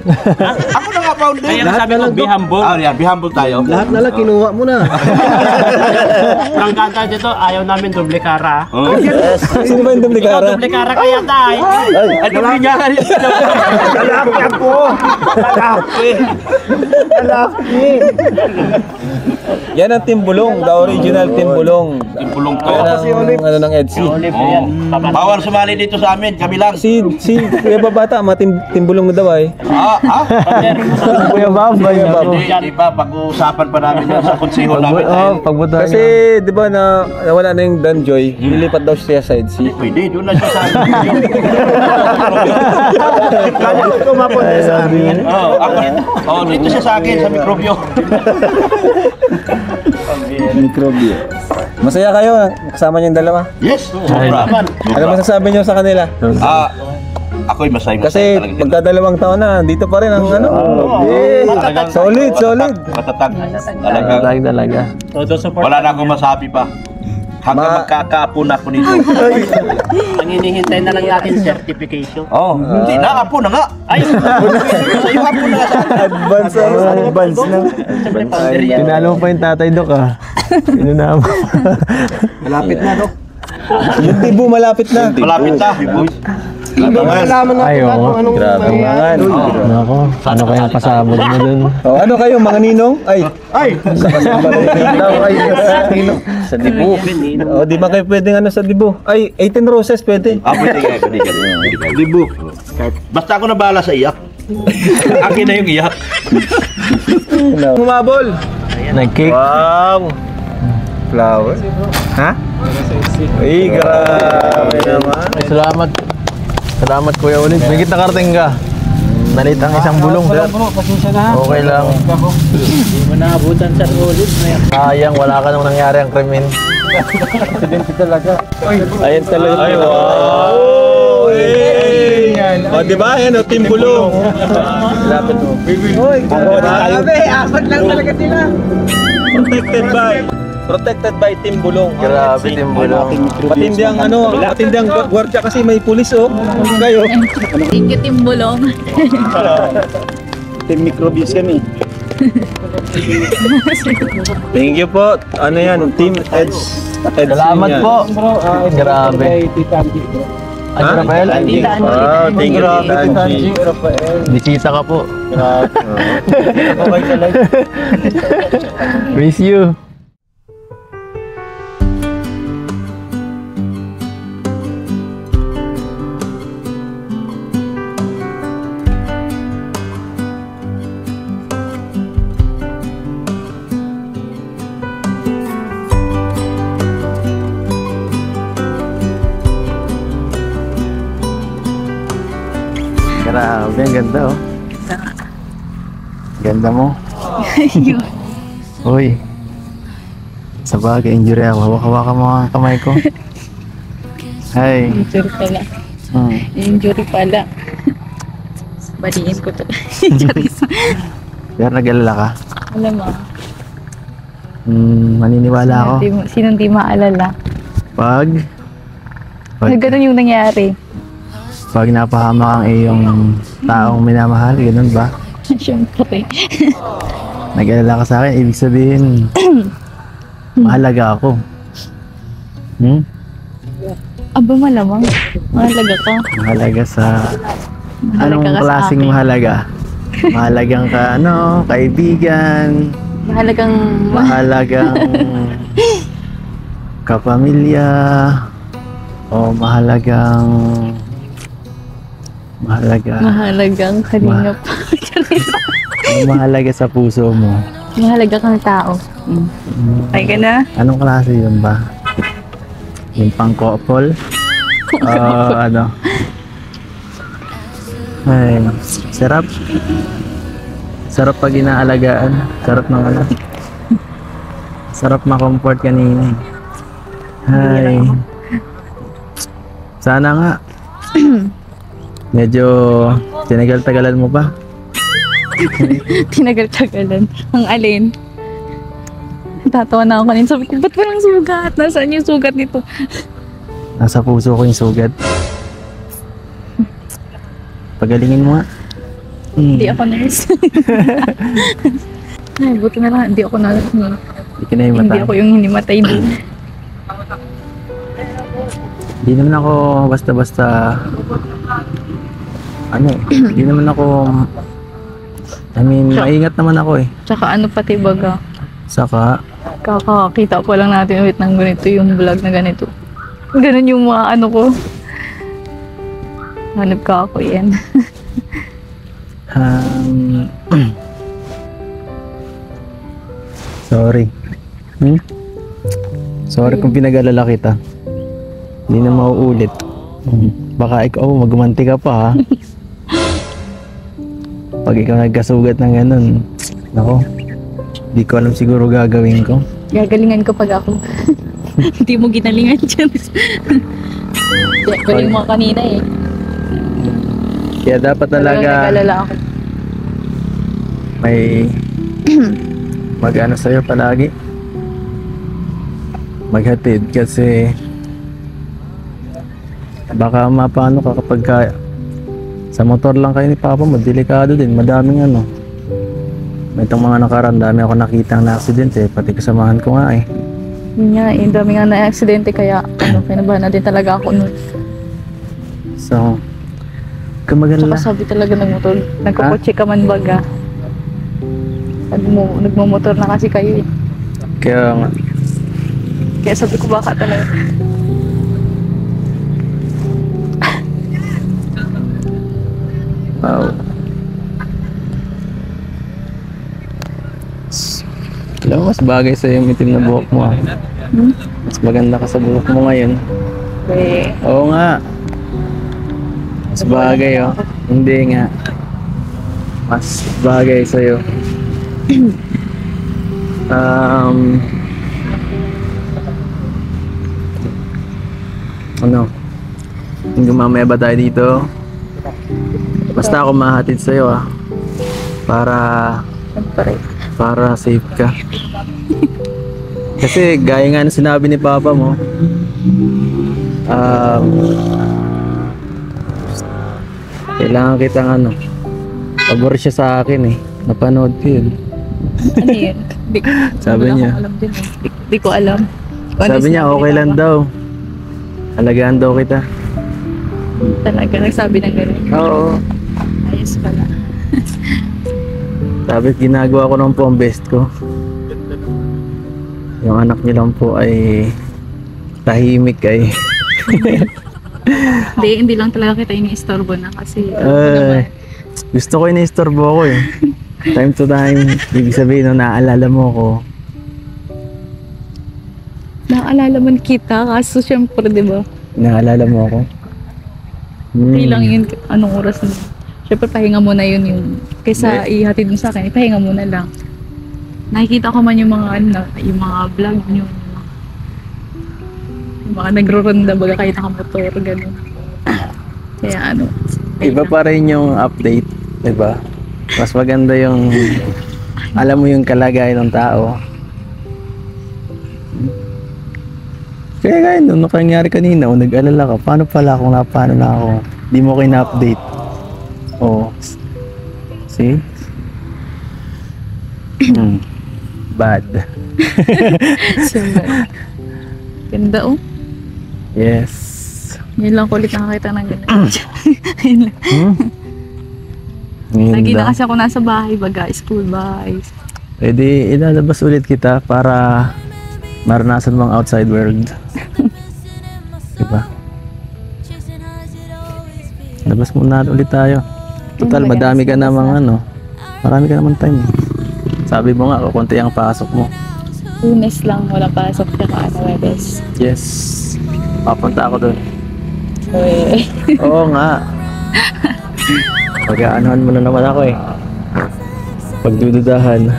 Ako na nga founder. Kaya sabi ko, be humble. Yan, be humble tayo. Lahat na lang kinuha mo na. Prangkanta dito, ayaw namin doble cara. Duplikara? Yes. Sino ba yung Duplikara? Duplikara kaya tayo. Ay, dumi niya ka rin. Lalaki ako. Lalaki. Yan ang Timbulong, the original Timbulong. Timbulong to. Yan ang ano ng Edsy. Bawal sumali dito sa amin, kami lang. Si Kuya Babata, Timbulong na daw ay. Kuya Bob, Di ba, pag-uusapan pa namin yan sa konseho namin. pagbuta Kasi, di ba, nawala na yung Danjoy, nilipat daw siya sa Edsy. Pwede, doon na siya sa amin. Kaya ko tumapunta sa amin. Dito siya sa akin, sa mikrobyo. Mikrobyo. Masaya kayo, kasama niyo yung dalawa. Yes, sobra. Ano masasabi niyo sa kanila? Ako'y masay. Kasi magdadalawang taon na, dito pa rin ang ano. Solid. Matatag. talaga. Wala na akong masabi pa. Hanggang magkakaapo na ako nito. Ang hinihintay na lang natin certification. Hindi na, apo na nga. Ay, sa'yo apo na nga sa Advance na. Tinalo mo pa yung tatay, Dok, ah. Pinuna mo. Malapit na, Dok. Yung Tibo malapit na. Malapit na. Malaman Ay, natin kung anong Grabe. Nako, ano kayang pasabog mo dun? Ano kayo, mga ninong? Ay, sa Dibo. Di ba kayo pwedeng ano sa Dibo? Ay, 18 roses pwede. Pwede ka. Dibo. Basta ako na bahala sa iyak. Akin na yung iyak. Humabol. Nag-cake. Wow. Flower. Ha? Ay, grabe naman. Ay, salamat Kuya ulit. May kita karting ka. Nalit ang isang bulong. Okay lang. Hindi mo naabutan sa ulit. Sayang, wala ka nung nangyari ang krimen. Ayun talaga. Ay, wow. O, di ba? Yan o, Timbulong. Lapit mo. Uy, grabe. Apat lang talaga sila. Protected by Timbulong. Grabe, Timbulong. Matindi ang ano, matindi ang gwardiya kasi may pulis oh. Kayo. Thank you, Timbulong. Team Microbius kami. Thank you po. Ano yan? Team Edge. Salamat po. Grabe. Ano, Rafael? Wow, thank you, Angie. Bisita ka po. Miss you. Grabe, ang ganda oh. Ganda mo. Uy. Sa bagay, injury ako. Hawak-hawakan mo ang kamay ko. Ay. Injury pala. Injury pala. Baliin ko to. Pero nag-alala ka? Alam mo. Maniniwala ako. Sinong di maalala? Pag Ganun yung nangyari. Pag napahamak ang iyong taong minamahal, ganun ba? Siyempre. Nag-alala ka sa akin, ibig sabihin, mahalaga ako. Aba, malamang. Mahalaga ka. Mahalaga sa... Mahalaga Anong ka sa klaseng akin. mahalaga? Mahalagang ka, kaibigan, mahalagang kapamilya, o mahalagang Mahalagang kalingap. mahalaga sa puso mo. Mahalaga kang tao. Ay ka na? Anong klase yun ba? Yung pang-couple? Ano? Ay, sarap. Sarap pag inaalagaan. Sarap ng ano. Sarap ma-comfort kanina. Ay. Sana nga. Medyo tinagal-tagalan mo pa. Tinagal-tagalan. Ang alin? Tatawa na ako kanina. Sabi ko, ba't walang sugat? Nasaan yung sugat nito? Nasa puso ko yung sugat. Pagalingin mo nga. Hindi ako nurse. Ay, buti na lang. Hindi ako nurse. Hindi ka na himatay. Hindi ako yung hinimatay din. Hindi naman ako basta-basta hindi naman ako maingat naman ako eh. Tsaka pati baga. Saka Kakakita pa lang natin ulit ng ganito yung vlog na ganito. Ganun yung mga ko. Hanap ka ako yan. Sorry. Sorry kung pinag-alala kita. Hindi na mauulit. Baka ikaw magmanti ka pa ha. Pag ikaw nagkasugat ng ganun, nako, di ko alam siguro gagawin ko. Gagalingan ko pag ako. Hindi mo ginalingan dyan. Galing mo kanina eh. Kaya dapat talaga nag-alala ako. may mag-ano sa'yo palagi. Maghatid kasi baka mapano ka kapag sa motor lang kayo ni Papa mo, delikado din, madaming may itong mga nakaraan, dami ako nakitang na aksidente, pati kasamahan ko nga eh. Yun nga eh, dami nga na aksidente kaya kinabahan na din talaga ako nun. So, kamagalala. Saka sabi talaga ng motor, nagkakotse ka man baga. Nagmamotor na kasi kayo eh. Kaya nga. Kaya sabi ko baka talaga. Wow. Alam mo, mas bagay sa yung itim na buhok mo ah. Mas maganda ka sa buhok mo ngayon. Eh. Oo nga. Mas bagay oh. Hindi nga. Mas bagay sa'yo. Hanggang mamaya ba tayo dito? Basta ako mahatid sa'yo ah. Para safe ka. Kasi gaya nga na sinabi ni Papa mo, kailangan kitang pabor siya sa akin eh. Napanood ko yun. Ano yun? Sabi niya. Di ko alam. Sabi niya okay lang daw. Alagaan daw kita. Talaga nagsabi ng gano'n. Oo. Ayos pala. Sabi ginagawa ko naman po ang best ko. Yung anak niya lang po ay tahimik ay. Hindi lang talaga kita ini-istorbo na kasi gusto ko ini-istorbo ako eh. Time to time, ibig sabihin naaalala mo ako. Naaalala man kita kaso syempre diba? Naaalala mo ako. Hindi lang yun, anong oras na. Syempre pahinga mo na yun yung kaysa ihatid mo sa akin, ipahinga mo na lang. Nakikita ko man yung mga yung mga vlog nyo. Yung mga nagro-ronda baga kayo nakamotor, gano'n. Kaya iba pa rin yung update, diba? Mas maganda yung alam mo yung kalagayan ng tao. Kaya gaya nung nangyari kanina, nag-alala ka, paano pala kung paano na ako? Di mo kayo na-update. Oh. See? Bad. Ganda oh. Yes. Yun lang kulit nakakita ng gano'n. Lagi na kasi ako nasa bahay, baga, school, bahay. Pwede ilalabas ulit kita para maranasan mo ang outside world. Diba? Labas muna ulit tayo. Total, madami ka namang marami ka naman time. Sabi mo nga, konti ang pasok mo. Lunes lang, wala pasok ka Webes. Yes. Papunta ako doon. Uy. Oo nga. Pag-aanohan mo na naman ako eh. Pagdududahan.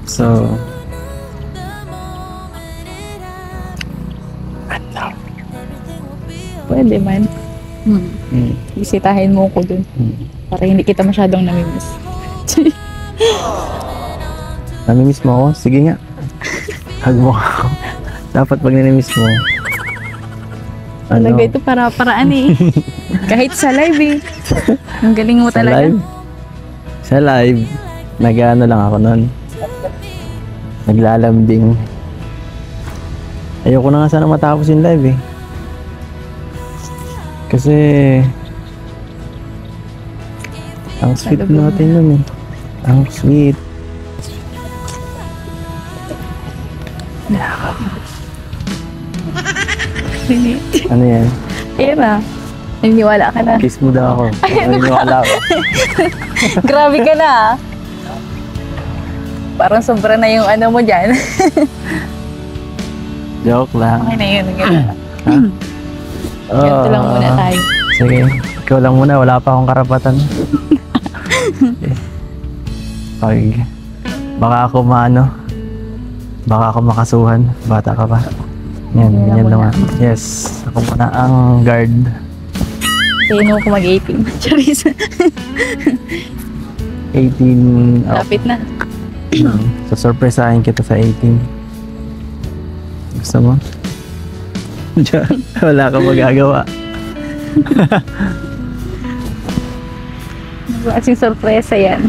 So, pwede man. Bisitahin mo ko dun. Para hindi kita masyadong namimiss. Namimiss mo ako? Sige nga. Hug mo ako. Dapat pag namimiss mo. Talaga ito paraan eh. Kahit sa live eh. Ang galing mo talaga. Sa live, nag-ano lang ako nun. Naglalambing. Ayoko na nga sana matapos yung live eh. Kasi ang sweet natin nun eh. Ang sweet. Ano yan? Ayun na. Naniniwala ka na. Kiss mo daw ako. Naniniwala ako. Grabe ka na ah. Parang sobra na yung ano mo dyan. Joke lang. Okay na yun. Ganito lang muna tayo. Sige, ikaw lang muna. Wala pa akong karapatan. Okay. Baka ako baka ako makasuhan. Bata ka pa. Yan, ganyan naman. Yes, ako muna ang guard. Sino ko mag-18? Charis. 18. Lapit na. So, surpriseahin kita sa 18. Gusto mo? Wala kang magagawa. Klaseng sorpresa yan.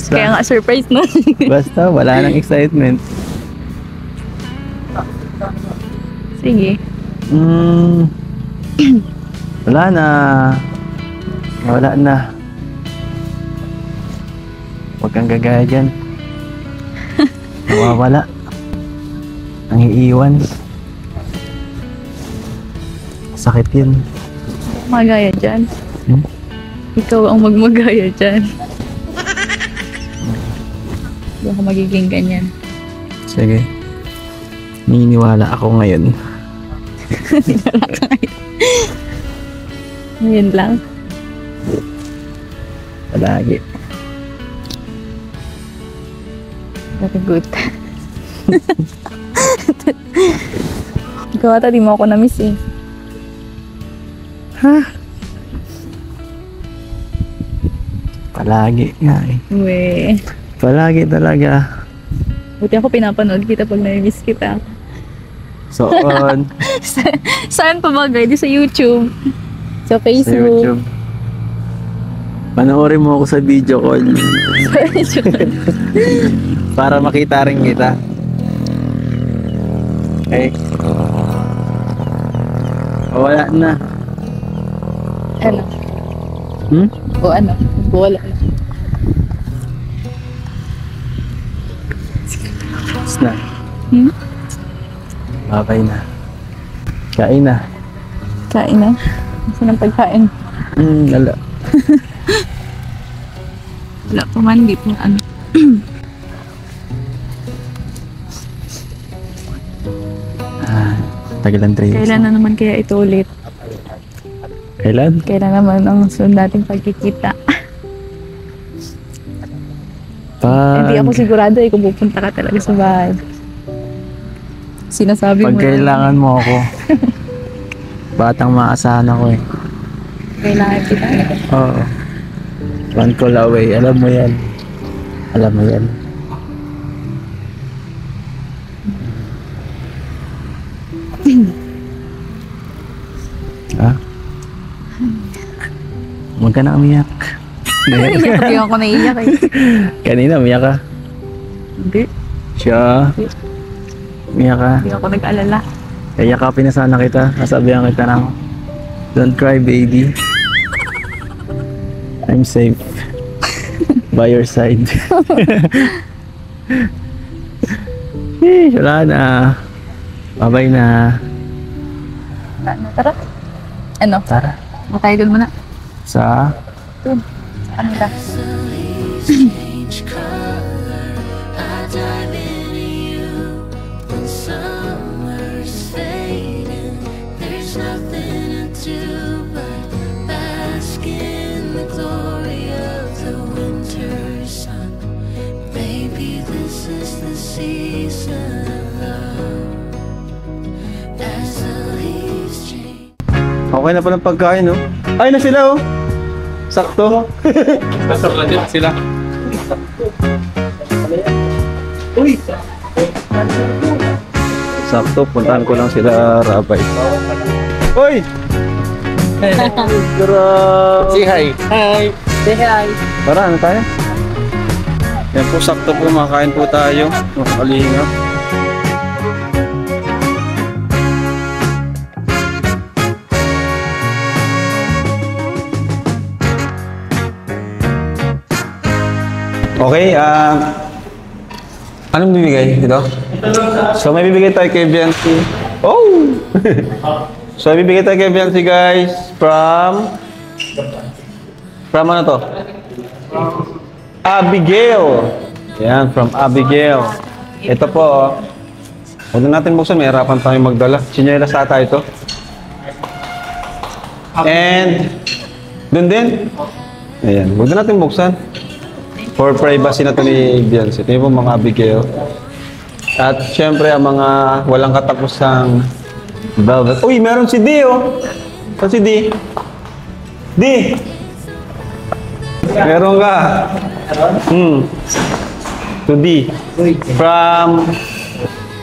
Kaya nga surprise no? Basta, wala nang excitement. Sige. Wala na. Wala na. Huwag kang gagaya dyan. Nawawala. Ang iiwan. Sakit yun. Magaya dyan. Hmm? Ikaw ang magmagaya dyan. Hindi ako magiging ganyan. Sige. Naniniwala ako ngayon. Wala ka ngayon. Ngayon lang. Palagi. Very good. Ikaw ata, di mo ako na-miss eh. Palagi nga eh. Uwe. Palagi talaga. Buti ako pinapanood kita pag na-miss kita. So on. Saan pa ba guys? Di sa YouTube. Sa Sa Facebook. YouTube. Panoorin mo ako sa video call. Para makita rin kita. Okay. O, wala na. Ano? O ano? Wala. Tapos na. Babay na. Kain na. Kain na. Saan ang pagkain? Wala. Wala pa man, di pa ano. Tagalan 3 years. Kailan na naman kaya ito ulit? Kailan? Kailan naman ang sunod nating pagkikita? Hindi ako sigurado eh kung pupunta ka talaga sa bahay. Sinasabi mo Pag kailangan mo ako. Batang maasahan ako eh. Kailangan kita. Oo. One call away. Alam mo yan. Alam mo yan. Ha? Huwag ka na umiyak. Hindi ako naiiyak eh. Kanina umiyak ka. Hindi. Siya. Umiyak ka. Hindi ako nag-alala. Kaya yakapin na sana kita. Nasabihan kita ng don't cry baby. I'm safe. By your side. Wala na. Babay na. Tara. Ano? Tara. Matay doon muna. Sa? Doon. Sa kanila. Okay na palang pagkain, no? Ay, na sila, oh! Sakto! Sakto din sila. Uy! Sakto, puntahan ko lang sila, Rabay. Uy! Grabe! Say hi. Hi. Say hi. Tara, ano tayo? Yan po, sakto po, makain po tayo. Mga kalingap. Okay, anong bibigay ito? So may bibigay tayo kay Biancy. Oh! So may bibigay tayo kay Biancy guys from ano to? Abigail. Yan, from Abigail. Ito po. Huwag na natin buksan, may harapan tayo magdala. Chinelas ata ito. And dun din. Ayan, huwag na natin buksan. For privacy na ito ni Biancy. Ito yung mga Abigail. At syempre, ang mga walang katapusang velvet. Uy, meron si D, oh. Saan si D? D! Meron ka. To D. From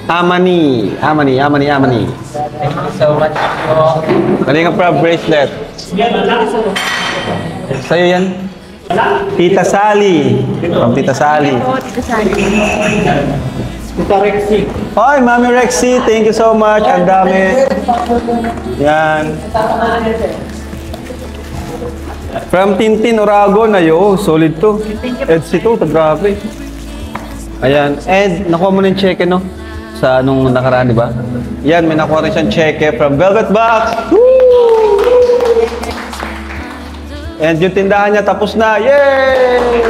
Amani. Thank you so much po. Kalinga Prab bracelet. Sa'yo yan? Tita Sally. From Tita Sally. Tita Rexy. Hi, Mami Rexy. Thank you so much. Ang dami. Yan. From Tintin Oragon. Ayo, solid to. Etsy to. Grabe. Ayan. And nakuha mo na yung cheque, no? Sa nung nakaraan, di ba? Yan, may nakuha rin siyang cheque from Velvet Box. Woo! And yung tindahan niya tapos na. Yay!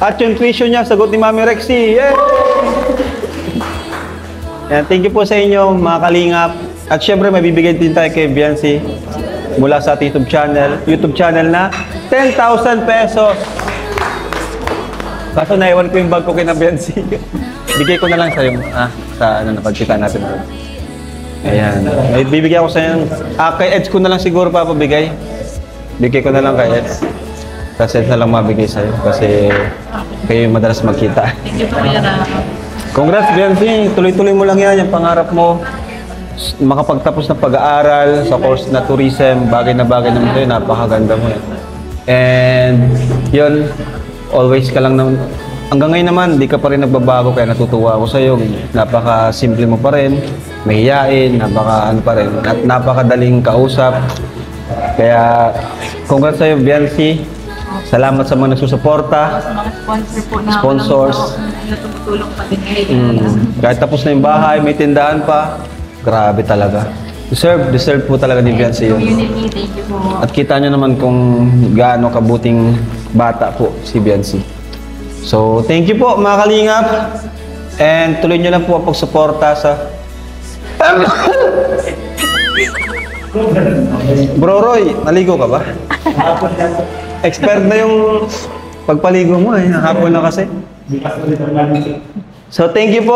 At yung tuition niya, sagot ni Mami Rexy. Yay! And thank you po sa inyo, mga kalingap. At syempre, may bibigyan din tayo kay Biancy mula sa ating YouTube channel na 10,000 pesos. Kaso naiwan ko yung bag ko kay na Biancy. Bigay ko na lang sa'yo, sa napagkita natin. Ayan. May bibigyan ko sa inyo. Kay Eds ko na lang siguro papabigay. Bigay ko na lang kay Eds. Kasi Eds na lang mabigay sa'yo. Kasi kayo yung madalas magkita. Thank you po, Kuya. Congrats, Biancy. Tuloy-tuloy mo lang yan. Yung pangarap mo. Makapagtapos ng pag-aaral sa course na tourism. Bagay na bagay naman sa'yo. Napakaganda mo yan. And yun, always ka lang naman. Hanggang ngayon naman, di ka pa rin nagbabago kaya natutuwa ako sa'yo. Napaka-simple mo pa rin, mahiyain, napaka-ano pa rin, at napakadaling kausap. Kaya, congrats sa'yo, Biancy. Salamat sa mga nagsusuporta. Sa mga sponsor po na Sponsors. na tumutulong pa din ngayon. Kahit tapos na yung bahay, may tindahan pa. Grabe talaga. Deserve po talaga ni Biancy yun. Community, thank you po. At kita nyo naman kung gaano kabuting bata po si Biancy. So, thank you po mga kalingap. And tuloy nyo lang po ang pagsuporta sa... Bro Roy, naligo ka ba? Expert na yung pagpaligo mo eh. Hapon na kasi. So, thank you po.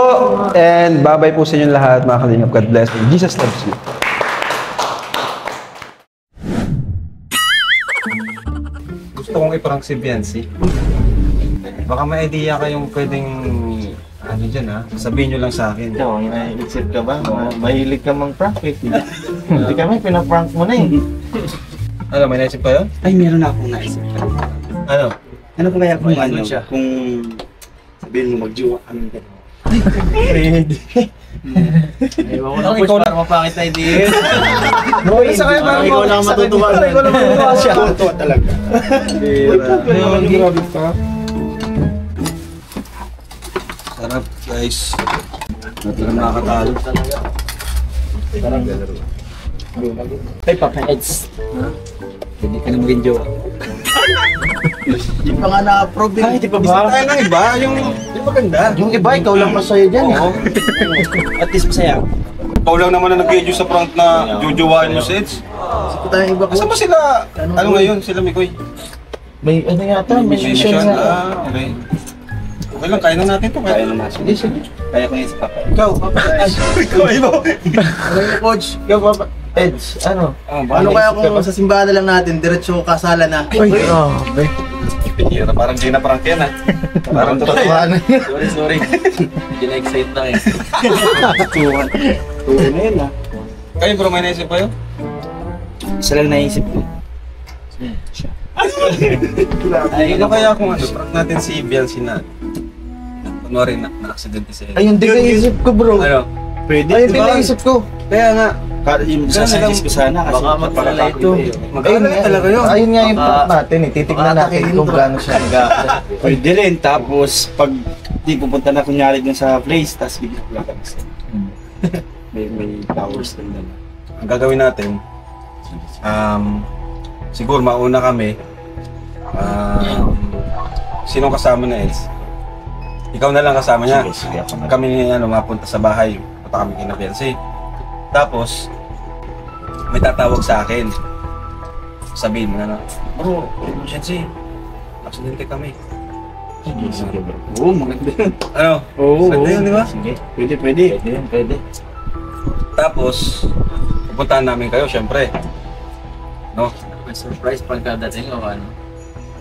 And bye-bye po sa inyo lahat mga kalingap. God bless you. Jesus loves you. Gusto kong iprank si Biancy. Baka may idea kayong pwedeng ano dyan ha? Sabihin nyo lang sa akin. Ikaw, naisip ka ba? Mahilig ka mang prank eh. Hindi kami, pinaprank mo na eh. Ano, may naisip kayo? Ay, meron na akong naisip. Ano? Ano kung kaya kung May ano, siya. kung sabihin mo magjowa kami ka. Ang ikaw lang mapakit na idea. Sa kaya parang ikaw lang matutuwa. Ikaw lang matutuwa siya. Tuwa talaga. Grabe ka. Sarap guys. Ito na nakakatalo. Ay, Papa Eds. Hindi ka na maging jowa. Hindi pa nga na-approve Ay, di pa ba? Tayo ng iba, yung maganda. Yung iba, ikaw lang masaya dyan eh. At least masaya. Ikaw lang naman na nag-video sa prank na jujuwain mo si Eds. Sige tayo iba ko. Asa ba sila? Ano ngayon? Sila Mikoy? May ano yata, may mission na. Okay. Okay lang, kaya na natin ito. Kaya naman. Sige, sige. Kaya ko yun si Papa. Ikaw, Papa Eds. Ikaw, iba. Okay na, Coach. Ikaw, Papa Eds, ano? Ano kaya kung sa simbahan na lang natin, diretso kasala na? Uy, grabe. Pinira, parang di na prank yan ah. Parang Totoo. Sorry. Medyo na-excite lang eh. Tuwan na yun ah. Kayo bro, may naisip kayo? Isa lang naisip ko. Ay, ano kaya kung prank natin si Biancy na kunwari na-accident siya. Ayun din naisip ko, bro. Ano? Pwede, ayun din naisip ko. Kaya nga, Yung sasuggest ko sana kasi Baka magpalala ito. mag-aaral talaga yun. Ayun nga yung prank natin eh. Titignan natin kung gaano siya Pwede rin, tapos pag di pupunta na kunyari dun sa place, tapos bigla ko lang kami. May flowers din na. Ang gagawin natin, siguro mauna kami, sinong kasama na Els? Ikaw na lang kasama niya. Sige, ako na. Kami mapunta sa bahay, punta kami kina Biancy. Tapos, may tatawag sa akin. Sabihin mo na, bro, emergency. Accidente kami. Sige bro. Oo, maganda yun. Ano? Oo, Maganda yun, di ba? Sige, pwede. Pwede. Tapos, pupuntahan namin kayo, syempre. No? May surprise pagkadating o ano?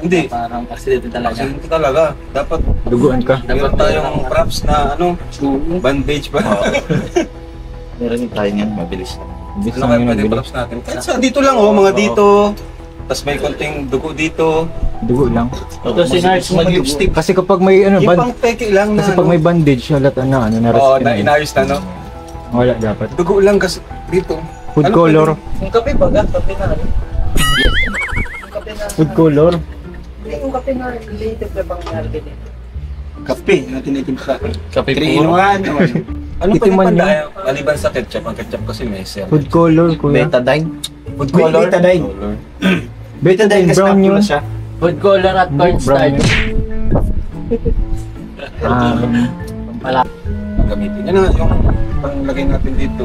Hindi. Parang aksidente talaga. Accidente talaga. Dapat, Duguan ka. meron tayong props na, bandage ba? Meron tayo niyan, mabilis. Ano kayo pwede props natin? Kahit sa dito lang, mga dito. Tapos may konting dugo dito. Dugo lang. Ito si Nars Mag-lipstick. Kasi kapag may ano, Yung pang peke lang na, kasi pag may bandage, halata na ano, Oo, na inayos na, no? Wala dapat. Dugo lang kasi dito. Food Ano color. Yung kape ba? Kape na ano? Food color. Yung kape na related na pang market eh. Kape, na tinitimpla. Kape 3-in-1. Ano pa yung Itiman niya. pandaya? Maliban sa ketchup. Ang ketchup kasi may sir. Food color, kuya. Betadine. Food color. Betadine. Betadine, kasi brown napula yun. siya. Food color at cornstarch. Ang gamitin. Yan na, yung panglagay natin dito.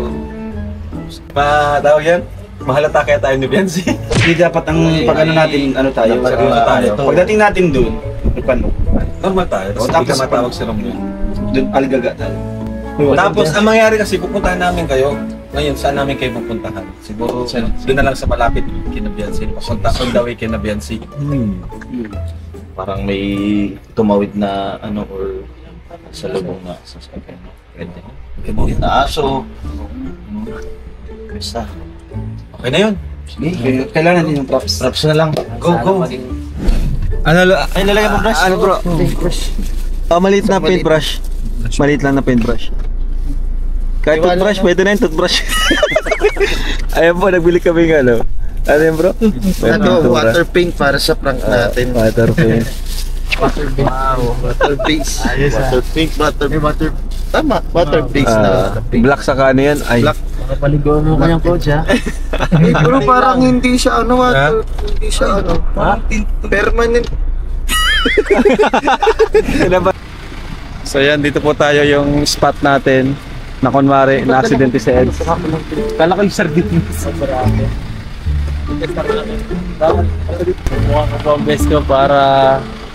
Tawag yan? Mahalata kaya tayo ni Biancy. Hindi dapat ang pag-ano natin, ano tayo. Seryoso tayo. Pagdating natin dun, paano? Normal tayo. Tapos hindi ka matawag si Romeo. Dun, algaga tayo. Tapos ang mangyari kasi pupuntahan namin kayo. Ngayon, saan namin kayo pupuntahan? Siguro doon na lang sa malapit kina Biancy. Papunta on the way kina Biancy. Parang may tumawid na ano or sa lubong na sasakyan. Pwede. Tumawid na aso. Basta. Okay na yun. Sige, kailangan natin yung props. Props na lang. Go, go. Ay, lalagyan mo brush? Ano bro? Maliit na paintbrush. Maliit lang na paintbrush. Kahit toothbrush, pwede na yung toothbrush. Ayan po, nagbili kami ng ano. Ano yan bro? Ito, water paint para sa prank natin. Water paint. Water base. Water paint, water. Tama, water base na. Black saka ano yan? Ay. Black. Paligo mo kanyang coach ha? Pero parang hindi siya ano, water. Hindi siya ano. Permanent. So yan, dito po tayo yung spot natin na kunwari na-accidente si Eds. Kala ko yung sardinas. Mukhang ka-progress ko para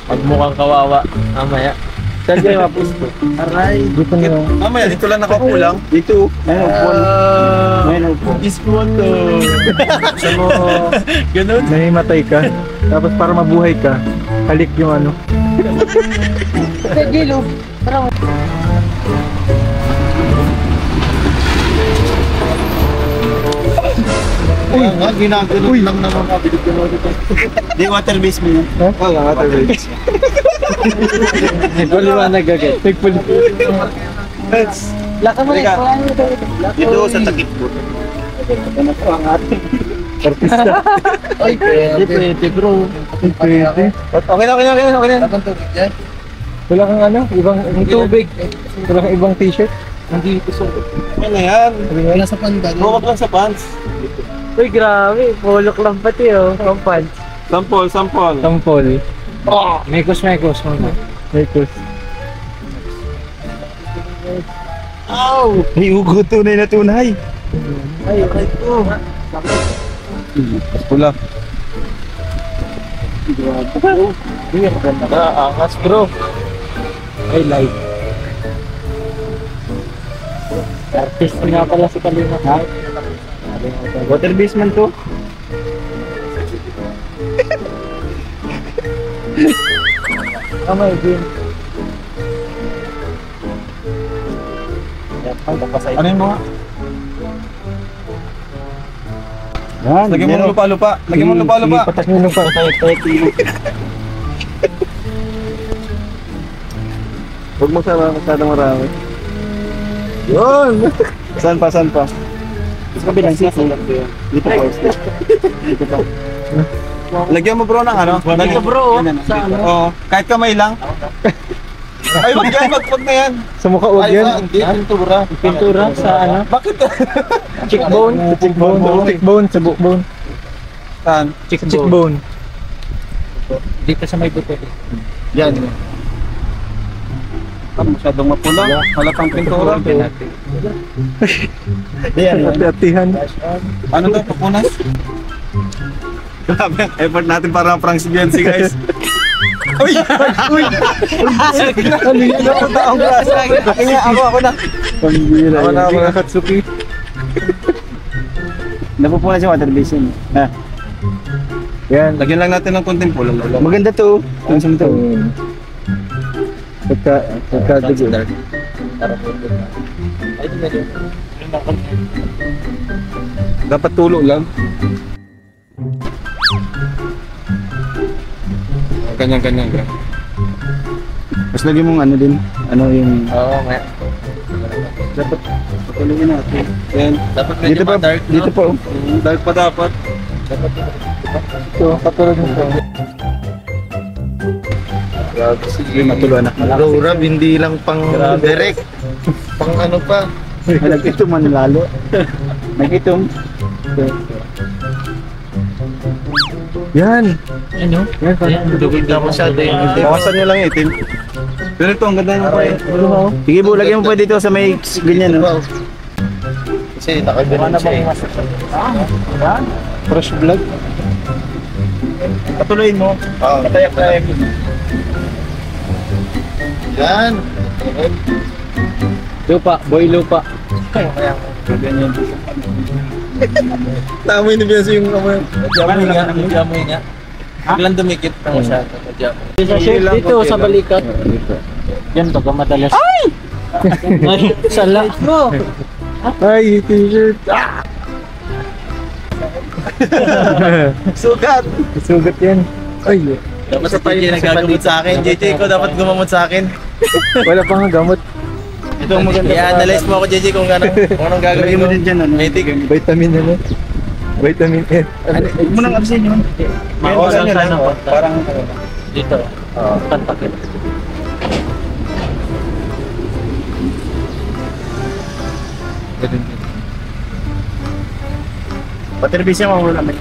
magmukhang kawawa mamaya. Saan kayo mapusto? Aray! Dito na yung... Mamaya, dito lang nakakulang. Dito. Iskoto! Sa mo... Ganun? Nahimatay ka. Tapos para mabuhay ka, halik yung ano. Gilo. Parang Uy, nga, ginagano lang naman mabilig ko mo dito. Di water base mo yan. Oo, water base. Nagpuliwanag agad. Nagpuliwanag. laka mo Halika. Dito sa takip ko. Artista. Ay, pwede bro. Pwede. Okay na. Wala kang ano? Ibang tubig. Wala kang ibang t-shirt. Ano na yan? Wala sa panda. Huwag lang sa pants. Uy, grabe. Polok lang pati oh. Ang pants. Sampol. Tampol. Mekos. Mekos. May ugo tunay na tunay. Ay, okay po. Pula. Angas bro. Ay, light. Artist nga pala si Kalina. Ha? Water base man to. Kamay din. Ano yung mga? Yan, Lagyan mo ng lupa-lupa. Lagyan mo ng lupa-lupa. Patas mo lupa. Huwag mo sana masyadong marami. Yun! Saan pa? Sa kabilang sisi. Dito pa. Dito pa. Lagyan mo bro ng ano? Lagyan mo, bro, sa ano? Oo. Kahit kamay lang. Ay, wag yan. Wag na yan. Sa mukha huwag yan. Hindi, pintura. Pintura sa ano? Bakit? Cheekbone. Cheekbone. Sa bone. Saan? Cheekbone. Dito sa may buto. Yan. Masyadong mapula. Halatang pintura. Yan. Ati-atihan. Ano daw? Papunas? Grabe ang effort natin para prank si Biancy, guys. Uy! Uy! Ano yun? Napunta akong klase. Kaya ako na. Pambira. Ako na. Katsuki. Napupuna siya water basin. Ha. Yan. Lagyan lang natin ng konting pula. Maganda to. Consum to. Pagka-dugo. Dapat tulo lang. Ganyan. Mas lagyan mong ano din. Ano yung... Oo, may. Dapat patuloyin natin. Ayan. Dapat Dito pa. Dito pa. Dark pa dapat. Ito. Patulog mo to. Sige, matuluan na. Bro, Rab, hindi lang pang direct. Pang ano pa. Nag-itom man lalo. Nag-itom. Yan. Ano? Yan. Dugod ka masyado yung Bawasan nyo lang itim. Pero ito, ang ganda ng kain. Sige po, lagyan mo pa dito sa may ganyan. No? Kasi nakaganon siya eh. Fresh vlog. Patuloyin mo. Patayak. Yan. lupa, boy lupa. Tama ni Biancy yung amoy. Amoy nga. Biglang dumikit na masyado. Dito sa balikat. Yan baga madalas. Ay! Sala mo. Ay, t-shirt. Sugat! Sugat yan. Ay, Dapat sa tayo nagagamot sa akin. JJ ko dapat gumamot sa akin. wala pa nga gamot. Ito ang maganda. I-analyze mo ako JJ kung anong gagawin mo. Lagyan mo din dyan, ano? Medic. Vitamin ano? Vitamin E. Huwag mo nang absin yun. Mawasan ka na. Parang Dito. Tantakin. Paterbisya mo wala naman.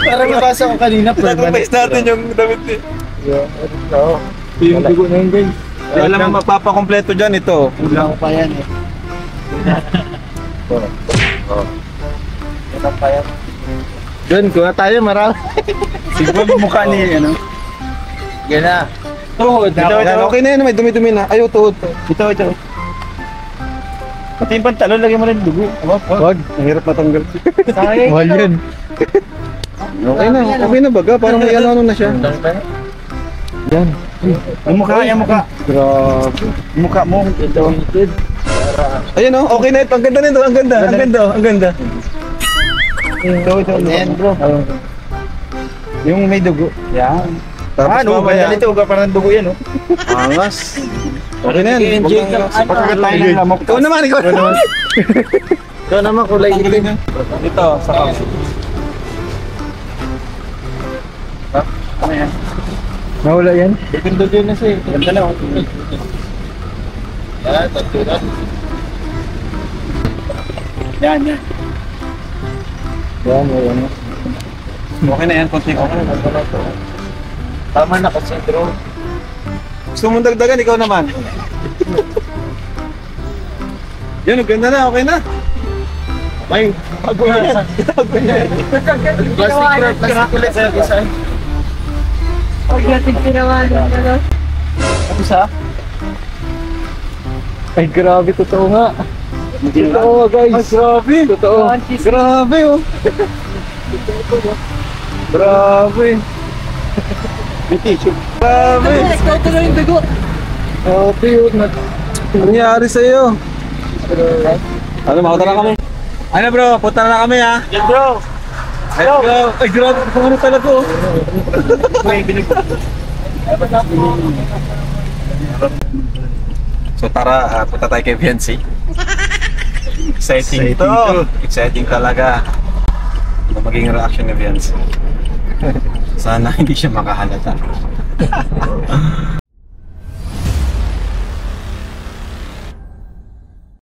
Parang nabasa ko kanina. sacrifice natin yung damit eh. Oo. Yung dugo na yun, guys. Alam mo, mapapakompleto dyan ito. Kulang pa yan eh. Kulang pa yan. Doon, kuha tayo, marami. Siguro yung mukha ni, ano? Yan na. Tuhod. Yan, okay na yan, may dumi-dumi na. Ayaw, tuhod. Ito. Pati yung pantalon, lagyan mo rin dugo. Wag, mahirap matanggal. Mahal yan. Okay na baga. Parang may ano na siya. Yan. Yung mukha. Grabe. Yung mukha mo. Ito. Ayun oh, okay na ito. Ang ganda nito, ang ganda. Ito. Yan bro. Yung may dugo. Yan. Tapos Ano, mamaya, ganyan ito. Parang dugo yan, oh. angas. Okay na yan. Pagkakat tayo ng lamok. Ikaw naman. Ikaw naman, kulay itim. Ito, sa kaps. Ano yan? Nawala yan? Pindot yun na siya. Ganda na, oh. Yan, tagtulan. Yan. Okay na yan, konti okay na. Tama na kasi bro. Gusto mong dagdagan, ikaw naman. Yan, ang ganda na, okay na. May, bago yan. Plastic ulit sa isa. Pagdating tinawanan na lang. Ano sa? Ay, grabe, totoo nga. Totoo nga, guys. Grabe. Totoo. Grabe, oh. Grabe. May tissue. Grabe. Ikaw tuloy yung dugo. Grabe, oh. Nangyari sa'yo. Ano, makita na kami. Ano bro, punta na kami ha. Yan bro. Let's go. Ay, grabe, kung ano talaga oh. So tara, punta tayo kay Fiancé. Exciting to. Exciting talaga. Ano maging reaction ni Fiancé. Sana hindi siya makahalata.